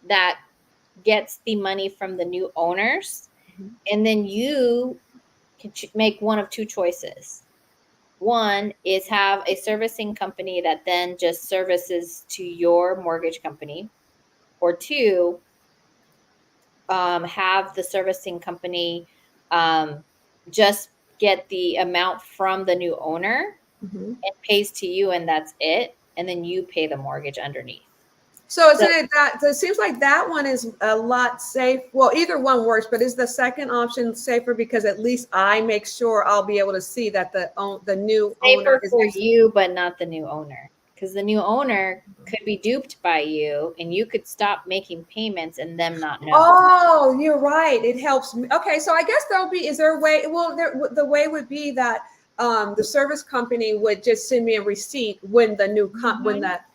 that gets the money from the new owners. And then you can make one of 2 choices. One is have a servicing company that then just services to your mortgage company. Or 2, have the servicing company just get the amount from the new owner and pays to you, and that's it. And then you pay the mortgage underneath. So it seems like that one is a lot safe. Well, either one works, but is the second option safer because at least I make sure I'll be able to see that the new owner is for you, but not the new owner. because the new owner could be duped by you and you could stop making payments and them not know. Oh, you're right. It helps me. Okay, so I guess there'll be. Is there a way? Well, the way would be that the service company would just send me a receipt when the new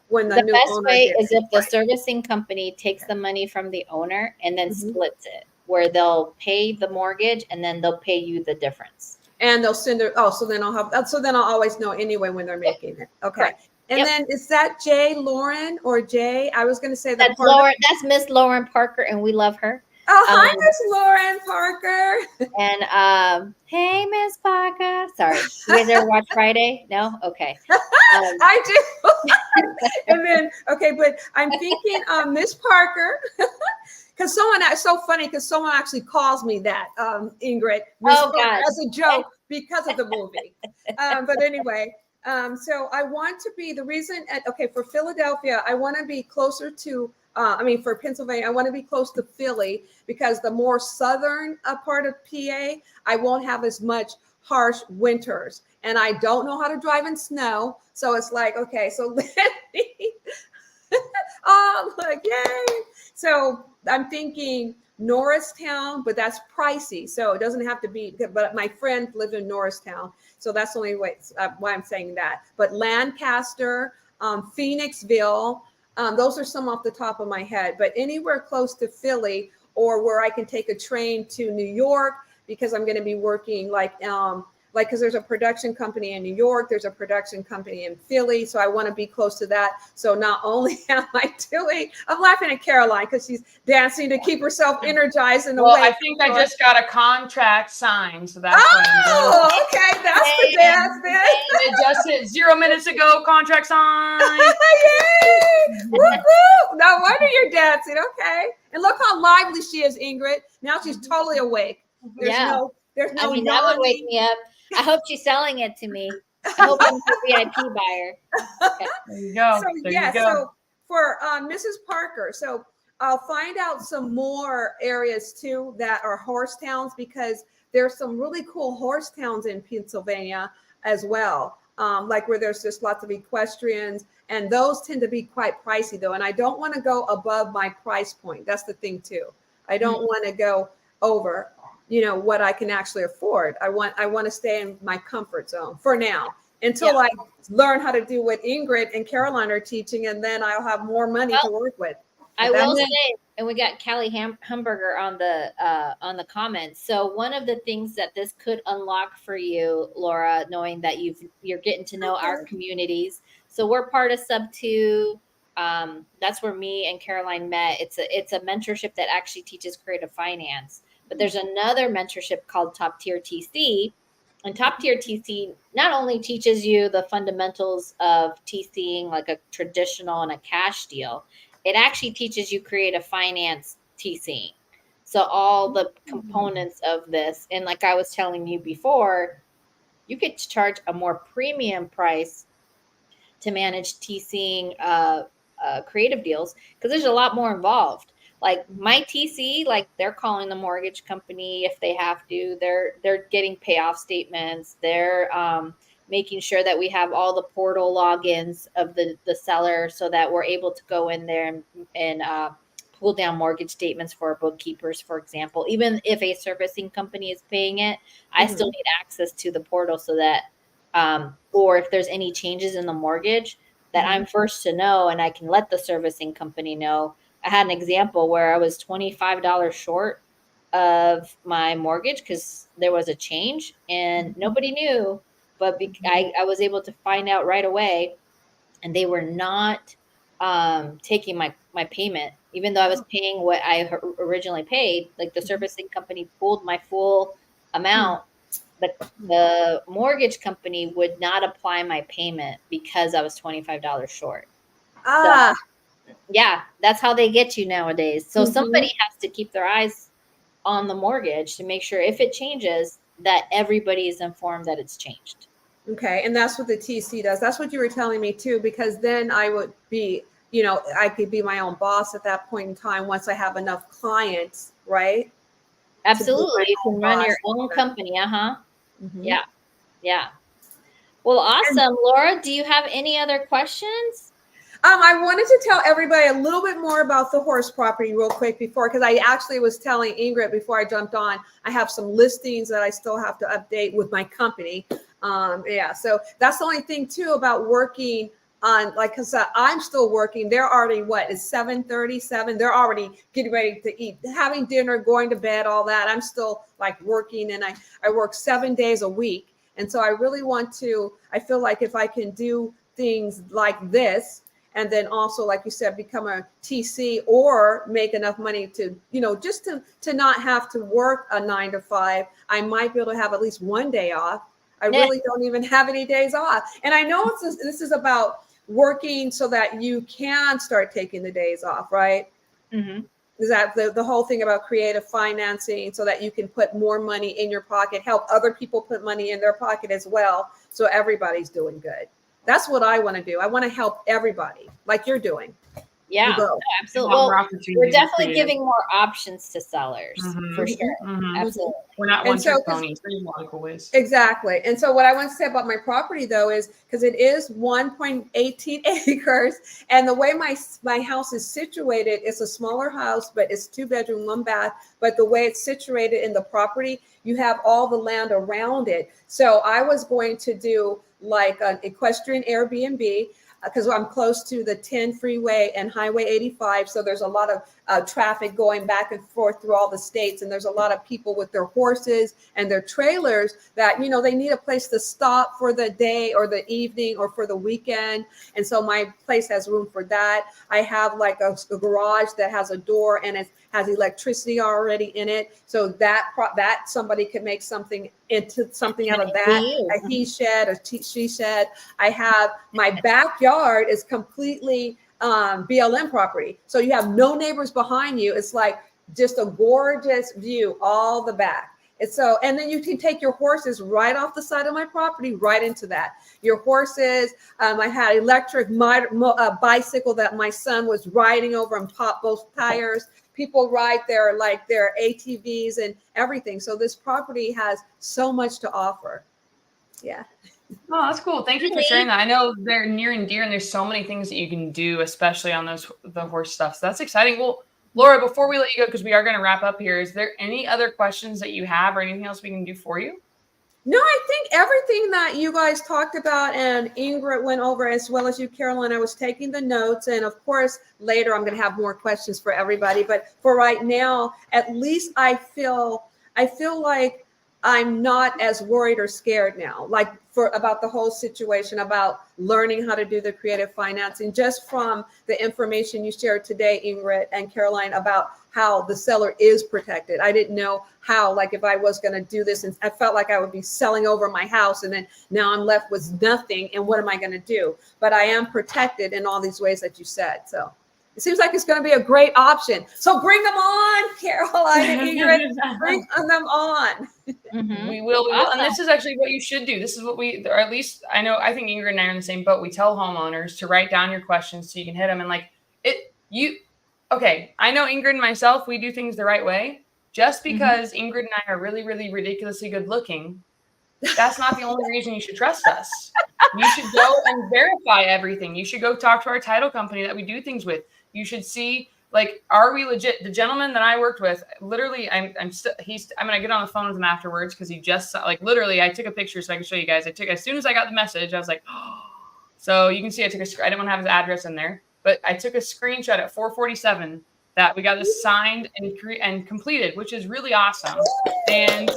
when the The new best owner way gets is if the right. servicing company takes the money from the owner and then Mhm. splits it, where they'll pay the mortgage and then they'll pay you the difference. And they'll send it. Oh, so then I'll have. So then I'll always know anyway when they're making it. Okay. Correct. And Yep. then is that Jay Lauren or Jay? I was going to say the That's Lauren. That's Miss Lauren Parker, and we love her. Oh, hi, Miss Lauren Parker. And hey, Miss Parker. Sorry, you guys ever watch Friday? No, okay. I do. And then okay, but I'm thinking Miss Parker. Because it's so funny because someone actually calls me that, Ingrid, Miss Oh, Parker, God. as a joke because of the movie. But anyway, so I want to be the reason, for Philadelphia, I want to be closer to, for Pennsylvania, I want to be close to Philly because the more southern part of PA, I won't have as much harsh winters. And I don't know how to drive in snow. So it's like, okay, so let me, oh, like, yay. So I'm thinking Norristown, but that's pricey. So it doesn't have to be, but my friend lived in Norristown. So that's the only way why I'm saying that. But Lancaster, Phoenixville, those are some off the top of my head. But anywhere close to Philly or where I can take a train to New York because I'm going to be working because there's a production company in New York, there's a production company in Philly. So I want to be close to that. So not only am I I'm laughing at Caroline because she's dancing to keep herself energized and awake. I think I just got a contract signed. So that's oh, okay. That's the dance then. It just hit 0 minutes ago, contract signed. Yay! Woo, woo. No wonder you're dancing. Okay. And look how lively she is, Ingrid. Now she's totally awake. There's no that would wake me up. I hope she's selling it to me. I hope I'm a VIP buyer. Okay. There you go. So for Mrs. Parker, so I'll find out some more areas too that are horse towns because there's some really cool horse towns in Pennsylvania as well. Like where there's just lots of equestrians, and those tend to be quite pricey though. And I don't want to go above my price point. That's the thing too. I don't want to go over what I can actually afford. I want to stay in my comfort zone for now until I learn how to do what Ingrid and Caroline are teaching, and then I'll have more money to work with. I will say, and we got Callie Hamburger on the comments. So one of the things that this could unlock for you, Laura, knowing that you're getting to know our communities. So we're part of Sub 2. That's where me and Caroline met. It's a mentorship that actually teaches creative finance. But there's another mentorship called Top Tier TC. And Top Tier TC not only teaches you the fundamentals of TCing, like a traditional and a cash deal, it actually teaches you creative finance TCing. So all the components of this, and like I was telling you before, you could charge a more premium price to manage TCing creative deals because there's a lot more involved. Like my TC, like they're calling the mortgage company if they have to. They're getting payoff statements. They're making sure that we have all the portal logins of the seller so that we're able to go in there and pull down mortgage statements for our bookkeepers, for example. Even if a servicing company is paying it, I still need access to the portal so that or if there's any changes in the mortgage that I'm first to know and I can let the servicing company know. I had an example where I was $25 short of my mortgage because there was a change and nobody knew, but I was able to find out right away, and they were not taking my payment, even though I was paying what I originally paid. Like the servicing company pulled my full amount. The mortgage company would not apply my payment because I was $25 short. So, yeah, that's how they get you nowadays. So somebody has to keep their eyes on the mortgage to make sure if it changes that everybody is informed that it's changed. Okay. And that's what the TC does. That's what you were telling me too, because then I would be, I could be my own boss at that point in time once I have enough clients, right? Absolutely. You can run your own company. Yeah. Yeah. Well, awesome. Laura, do you have any other questions? I wanted to tell everybody a little bit more about the horse property real quick before, because I actually was telling Ingrid before I jumped on, I have some listings that I still have to update with my company. Yeah, so that's the only thing too about working on, like, because I'm still working. They're already, what, it's 7:37. They're already getting ready to eat, having dinner, going to bed, all that. I'm still like working, and I work 7 days a week. And so I really want to, I feel like if I can do things like this, and then also, like you said, become a TC or make enough money to, just to not have to work a 9 to 5, I might be able to have at least one day off. I really don't even have any days off. And I know this is about working so that you can start taking the days off, right? Mm-hmm. Is that the whole thing about creative financing, so that you can put more money in your pocket, help other people put money in their pocket as well, so everybody's doing good. That's what I want to do. I want to help everybody like you're doing. Yeah, go. absolutely. Well, we're definitely giving more options to sellers for sure. Absolutely. We're not And one-trick ponies. There's a lot of cool ways. Exactly. And so what I want to say about my property, though, is because it is 1.18 acres, and the way my house is situated, it's a smaller house, but it's 2-bedroom, 1 bath. But the way it's situated in the property, you have all the land around it. So I was going to do like an equestrian Airbnb, because I'm close to the 10 freeway and Highway 85. So there's a lot of traffic going back and forth through all the states. And there's a lot of people with their horses and their trailers that, they need a place to stop for the day or the evening or for the weekend. And so my place has room for that. I have like a garage that has a door, and it has electricity already in it. So that somebody could make something into something out of that, a he shed, a she shed. I have my backyard is completely BLM property. So you have no neighbors behind you. It's like just a gorgeous view all the back. And then you can take your horses right off the side of my property, right into that. Your horses, I had electric bicycle that my son was riding over and popped both tires. People ride their ATVs and everything. So this property has so much to offer. Yeah. Oh, that's cool. Thank you for sharing that. I know they're near and dear, and there's so many things that you can do, especially on the horse stuff. So that's exciting. Well, Laura, before we let you go, because we are going to wrap up here, is there any other questions that you have or anything else we can do for you? No, I think everything that you guys talked about and Ingrid went over, as well as you, Caroline. I was taking the notes, and of course, later I'm going to have more questions for everybody. But for right now, at least I feel like I'm not as worried or scared now, like about the whole situation, about learning how to do the creative financing, just from the information you shared today, Ingrid and Caroline, about how the seller is protected. I didn't know how, like, if I was going to do this, and I felt like I would be selling over my house, and then now I'm left with nothing, and what am I going to do? But I am protected in all these ways that you said. So it seems like it's going to be a great option. So bring them on, Caroline and Ingrid. Bring them on. Mm-hmm. We will. And this is actually what you should do. This is what or at least I think Ingrid and I are in the same boat. We tell homeowners to write down your questions so you can hit them. And okay, I know Ingrid and myself, we do things the right way. Just because Ingrid and I are really, really ridiculously good looking, that's not the only reason you should trust us. You should go and verify everything. You should go talk to our title company that we do things with. You should see, like, are we legit? The gentleman that I worked with, literally, I'm going to get on the phone with him afterwards, because he just, like, literally, I took a picture so I can show you guys. As soon as I got the message, I was like, oh. So you can see I didn't want to have his address in there, but I took a screenshot at 4:47 that we got this signed and completed, which is really awesome. And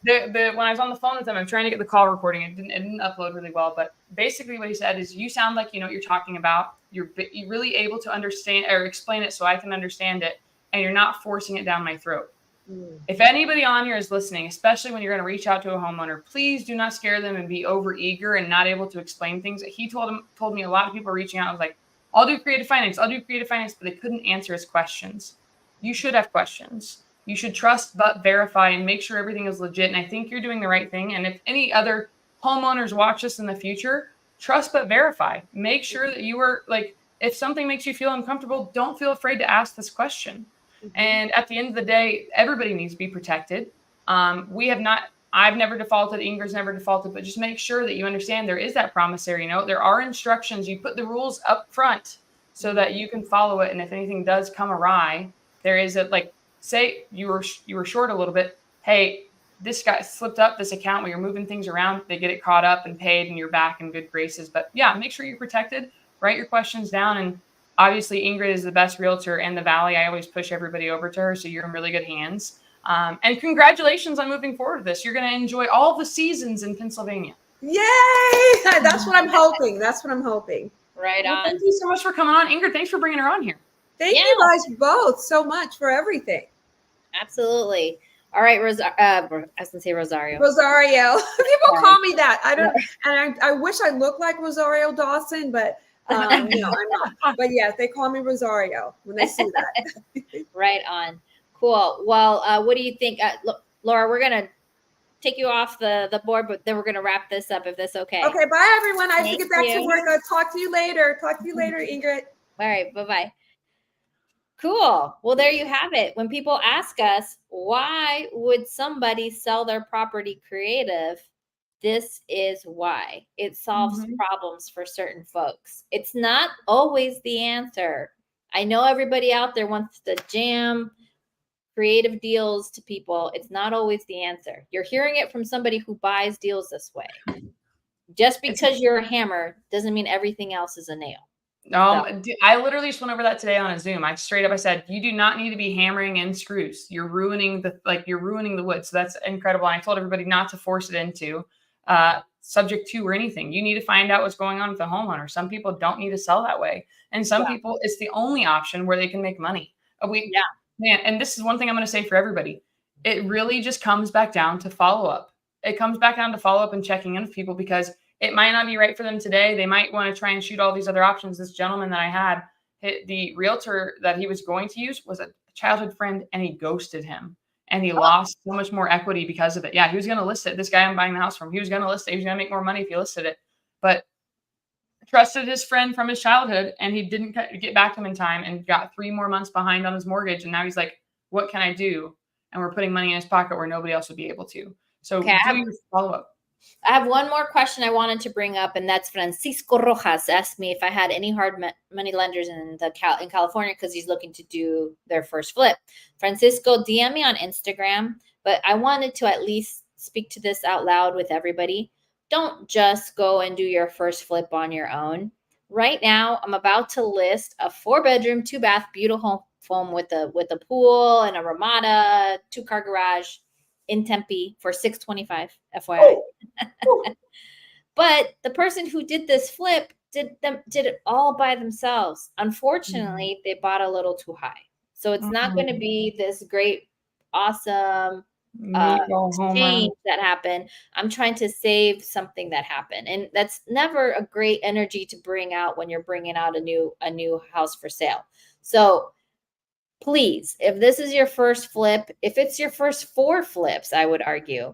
when I was on the phone with him, I'm trying to get the call recording. It didn't upload really well, but basically what he said is, you sound like you know what you're talking about. You're really able to understand or explain it so I can understand it, and you're not forcing it down my throat. If anybody on here is listening, especially when you're going to reach out to a homeowner, please do not scare them and be over eager and not able to explain things. He told me a lot of people reaching out. I was like, I'll do creative finance, but they couldn't answer his questions. You should have questions. You should trust but verify and make sure everything is legit. And I think you're doing the right thing. And if any other homeowners watch this in the future, trust but verify. Make sure that you are, like, if something makes you feel uncomfortable, don't feel afraid to ask this question. And at the end of the day, everybody needs to be protected. I I've never defaulted, Ingrid's never defaulted, but just make sure that you understand there is that promissory note. There are instructions. You put the rules up front so that you can follow it. And if anything does come awry, there is a, like, say you were short a little bit. Hey, this guy slipped up this account where you're moving things around. They get it caught up and paid, and you're back in good graces. But yeah, make sure you're protected. Write your questions down. And obviously, Ingrid is the best realtor in the Valley. I always push everybody over to her, so you're in really good hands. And congratulations on moving forward with this. You're going to enjoy all the seasons in Pennsylvania. Yay! That's what I'm hoping. That's what I'm hoping. Right on. Thank you so much for coming on. Ingrid, thanks for bringing her on here. Thank you guys both so much for everything. Absolutely. All right, I was going to say Rosario. Rosario. People call me that. I don't, and I wish I looked like Rosario Dawson, but I'm not. But yes, they call me Rosario when they see that. Right on. Cool. Well, what do you think? Laura, we're going to take you off the board, but then we're going to wrap this up if that's okay. Okay. Bye, everyone. I have to get back to work. I'll talk to you later. Talk to you later, Ingrid. All right. Bye-bye. Cool. Well, there you have it. When people ask us, why would somebody sell their property creative? This is why. It solves problems for certain folks. It's not always the answer. I know everybody out there wants to jam creative deals to people. It's not always the answer. You're hearing it from somebody who buys deals this way. Just because you're a hammer doesn't mean everything else is a nail. I literally just went over that today on a Zoom. I said, you do not need to be hammering in screws. You're ruining the wood. So that's incredible. And I told everybody not to force it into subject to or anything. You need to find out what's going on with the homeowner. Some people don't need to sell that way. And some people, it's the only option where they can make money. Man, and this is one thing I'm going to say for everybody. It really just comes back down to follow-up. It comes back down to follow-up and checking in with people, because it might not be right for them today. They might want to try and shoot all these other options. This gentleman that I had, the realtor that he was going to use was a childhood friend, and he ghosted him. And he lost so much more equity because of it. Yeah, he was going to list it. This guy I'm buying the house from, he was going to list it. He was going to make more money if he listed it. But trusted his friend from his childhood, and he didn't get back to him in time and got 3 more months behind on his mortgage. And now he's like, what can I do? And we're putting money in his pocket where nobody else would be able to. So do your follow-up. I have one more question I wanted to bring up, and that's Francisco Rojas asked me if I had any hard money lenders in California, because he's looking to do their first flip. Francisco, DM me on Instagram, but I wanted to at least speak to this out loud with everybody. Don't just go and do your first flip on your own. Right now, I'm about to list a 4-bedroom, 2-bath, beautiful home with a pool and a Ramada, 2-car garage in Tempe for $625, FYI. But the person who did this flip did it all by themselves. Unfortunately, they bought a little too high. So it's not going to be this great, awesome change that happened. I'm trying to save something that happened. And that's never a great energy to bring out when you're bringing out a new house for sale. So please, if this is your first flip, if it's your first 4 flips, I would argue,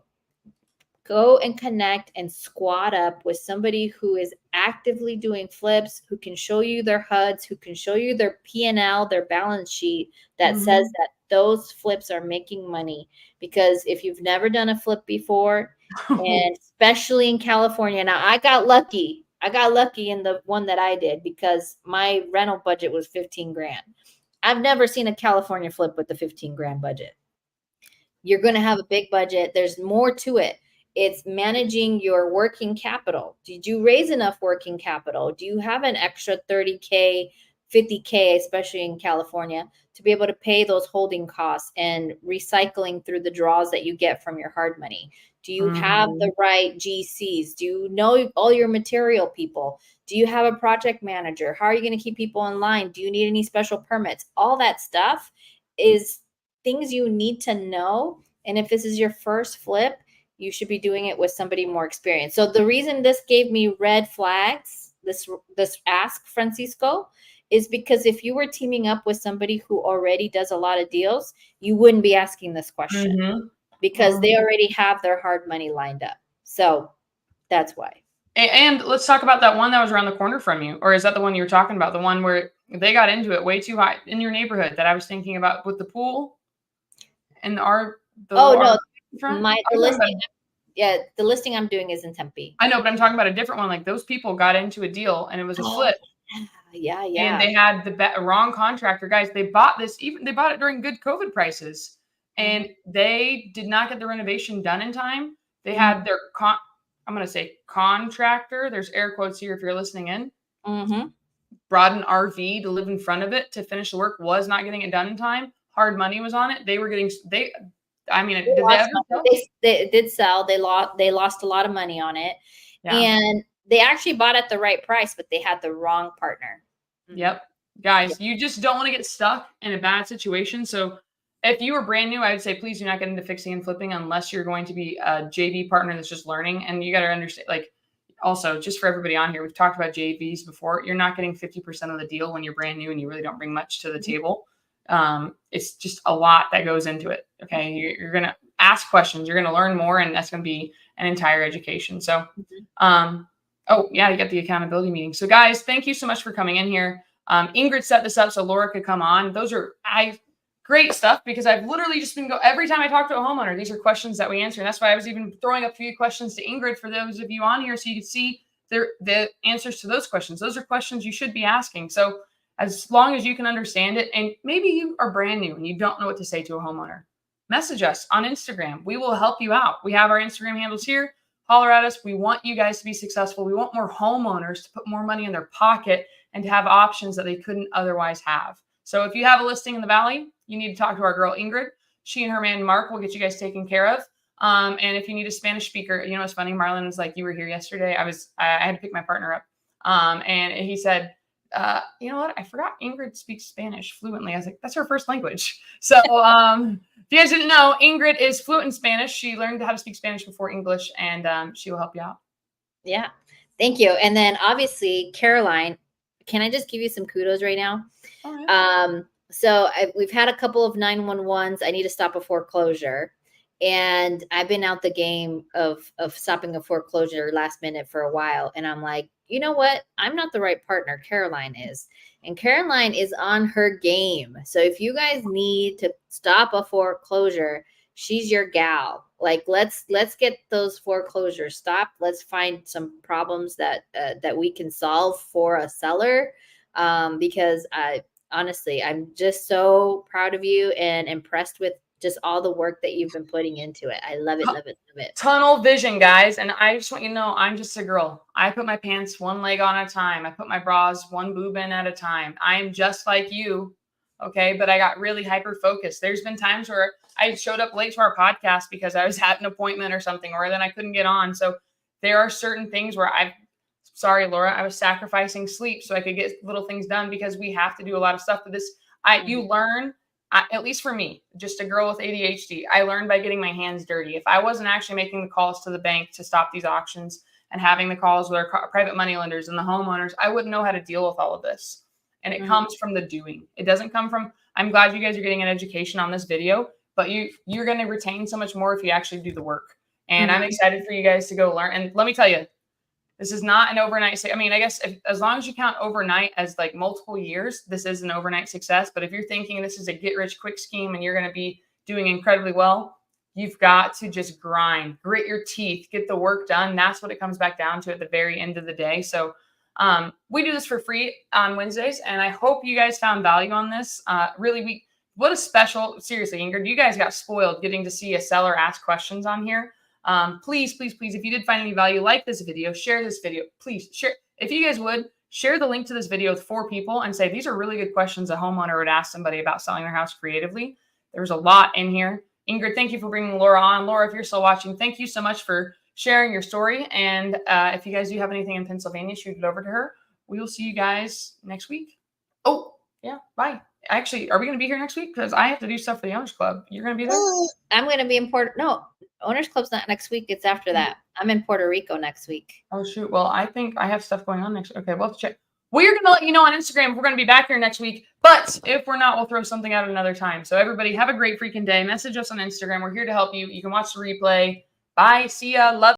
go and connect and squat up with somebody who is actively doing flips, who can show you their HUDs, who can show you their P&L, their balance sheet that says that those flips are making money. Because if you've never done a flip before, and especially in California, now I got lucky in the one that I did, because my rental budget was $15,000. I've never seen a California flip with the $15,000 budget. You're going to have a big budget. There's more to it. It's managing your working capital. Did you raise enough working capital? Do you have an extra $30K, $50K, especially in California, to be able to pay those holding costs and recycling through the draws that you get from your hard money? Do you have the right GCs? Do you know all your material people? Do you have a project manager? How are you going to keep people in line? Do you need any special permits? All that stuff is things you need to know. And if this is your first flip, you should be doing it with somebody more experienced. So the reason this gave me red flags, this ask, Francisco, is because if you were teaming up with somebody who already does a lot of deals, you wouldn't be asking this question because they already have their hard money lined up. So that's why. And let's talk about that one that was around the corner from you. Or is that the one you were talking about? The one where they got into it way too high in your neighborhood that I was thinking about with the pool and the listing Yeah, the listing I'm doing is in Tempe. I know, but I'm talking about a different one. Like those people got into a deal and it was a flip. Yeah. And they had the wrong contractor. Guys, they bought this, even they bought it during good COVID prices. And they did not get the renovation done in time. They had their I'm going to say contractor. There's air quotes here if you're listening in. Brought an RV to live in front of it to finish the work, was not getting it done in time. Hard money was on it. They were getting, I mean, did they ever sell? They did sell. They lost a lot of money on it. Yeah. And they actually bought at the right price, but they had the wrong partner. Yep. Guys, you just don't want to get stuck in a bad situation. So if you were brand new, I would say, please do not get into fixing and flipping unless you're going to be a JV partner that's just learning. And you got to understand, like, also just for everybody on here, we've talked about JVs before. You're not getting 50% of the deal when you're brand new and you really don't bring much to the table. It's just a lot that goes into it. Okay. You're going to ask questions, you're going to learn more, and that's going to be an entire education. So, oh yeah, you got the accountability meeting. So guys, thank you so much for coming in here. Ingrid set this up so Laura could come on. Those are great stuff, because I've literally just been every time I talk to a homeowner, these are questions that we answer. And that's why I was even throwing up a few questions to Ingrid for those of you on here, so you can see the answers to those questions. Those are questions you should be asking. So as long as you can understand it, and maybe you are brand new and you don't know what to say to a homeowner, message us on Instagram. We will help you out. We have our Instagram handles here. Holler at us. We want you guys to be successful. We want more homeowners to put more money in their pocket and to have options that they couldn't otherwise have. So if you have a listing in the Valley, you need to talk to our girl Ingrid. She and her man Mark will get you guys taken care of. And if you need a Spanish speaker, you know, it's funny. Marlon was like, you were here yesterday. I had to pick my partner up. And he said, you know what? I forgot Ingrid speaks Spanish fluently. I was like, that's her first language. So if you guys didn't know, Ingrid is fluent in Spanish. She learned how to speak Spanish before English, and she will help you out. Yeah. Thank you. And then obviously, Caroline, can I just give you some kudos right now? All right. So we've had a couple of 911s. I need to stop a foreclosure. And I've been out the game of stopping a foreclosure last minute for a while. And I'm like, you know what? I'm not the right partner. Caroline is. And Caroline is on her game. So if you guys need to stop a foreclosure, she's your gal. Like, let's get those foreclosures stopped. Let's find some problems that we can solve for a seller. Because honestly, I'm just so proud of you and impressed with just all the work that you've been putting into it. I love it, love it, love it. Tunnel vision, guys. And I just want you to know, I'm just a girl. I put my pants one leg on at a time. I put my bras one boob in at a time. I am just like you. Okay. But I got really hyper focused. There's been times where I showed up late to our podcast because I was at an appointment or something, or then I couldn't get on. So there are certain things where sorry, Laura, I was sacrificing sleep so I could get little things done, because we have to do a lot of stuff. But you learn, at least for me, just a girl with ADHD, I learned by getting my hands dirty. If I wasn't actually making the calls to the bank to stop these auctions and having the calls with our private money lenders and the homeowners, I wouldn't know how to deal with all of this. And it comes from the doing. It doesn't come from, I'm glad you guys are getting an education on this video, but you're going to retain so much more if you actually do the work. And I'm excited for you guys to go learn. And let me tell you, this is not an overnight. I mean, I guess as long as you count overnight as like multiple years, this is an overnight success. But if you're thinking this is a get rich quick scheme and you're going to be doing incredibly well, you've got to just grind, grit your teeth, get the work done. That's what it comes back down to at the very end of the day. So we do this for free on Wednesdays, and I hope you guys found value on this. Really, what a special, seriously, Ingrid, you guys got spoiled getting to see a seller ask questions on here. Please, please, please, if you did find any value, like this video, share this video, please share. If you guys would share the link to this video with 4 people and say, these are really good questions a homeowner would ask somebody about selling their house creatively. There's a lot in here. Ingrid, thank you for bringing Laura on. Laura, if you're still watching, thank you so much for sharing your story. And if you guys do have anything in Pennsylvania, shoot it over to her. We will see you guys next week. Oh, yeah, bye. Actually, are we going to be here next week? Because I have to do stuff for the Owners Club. You're going to be there? I'm going to be in No, Owners Club's not next week. It's after that. I'm in Puerto Rico next week. Oh, shoot. Well, I think I have stuff going on next. Okay, we'll have to check. We're going to let you know on Instagram if we're going to be back here next week. But if we're not, we'll throw something out another time. So everybody have a great freaking day. Message us on Instagram. We're here to help you. You can watch the replay. Bye. See ya. Love.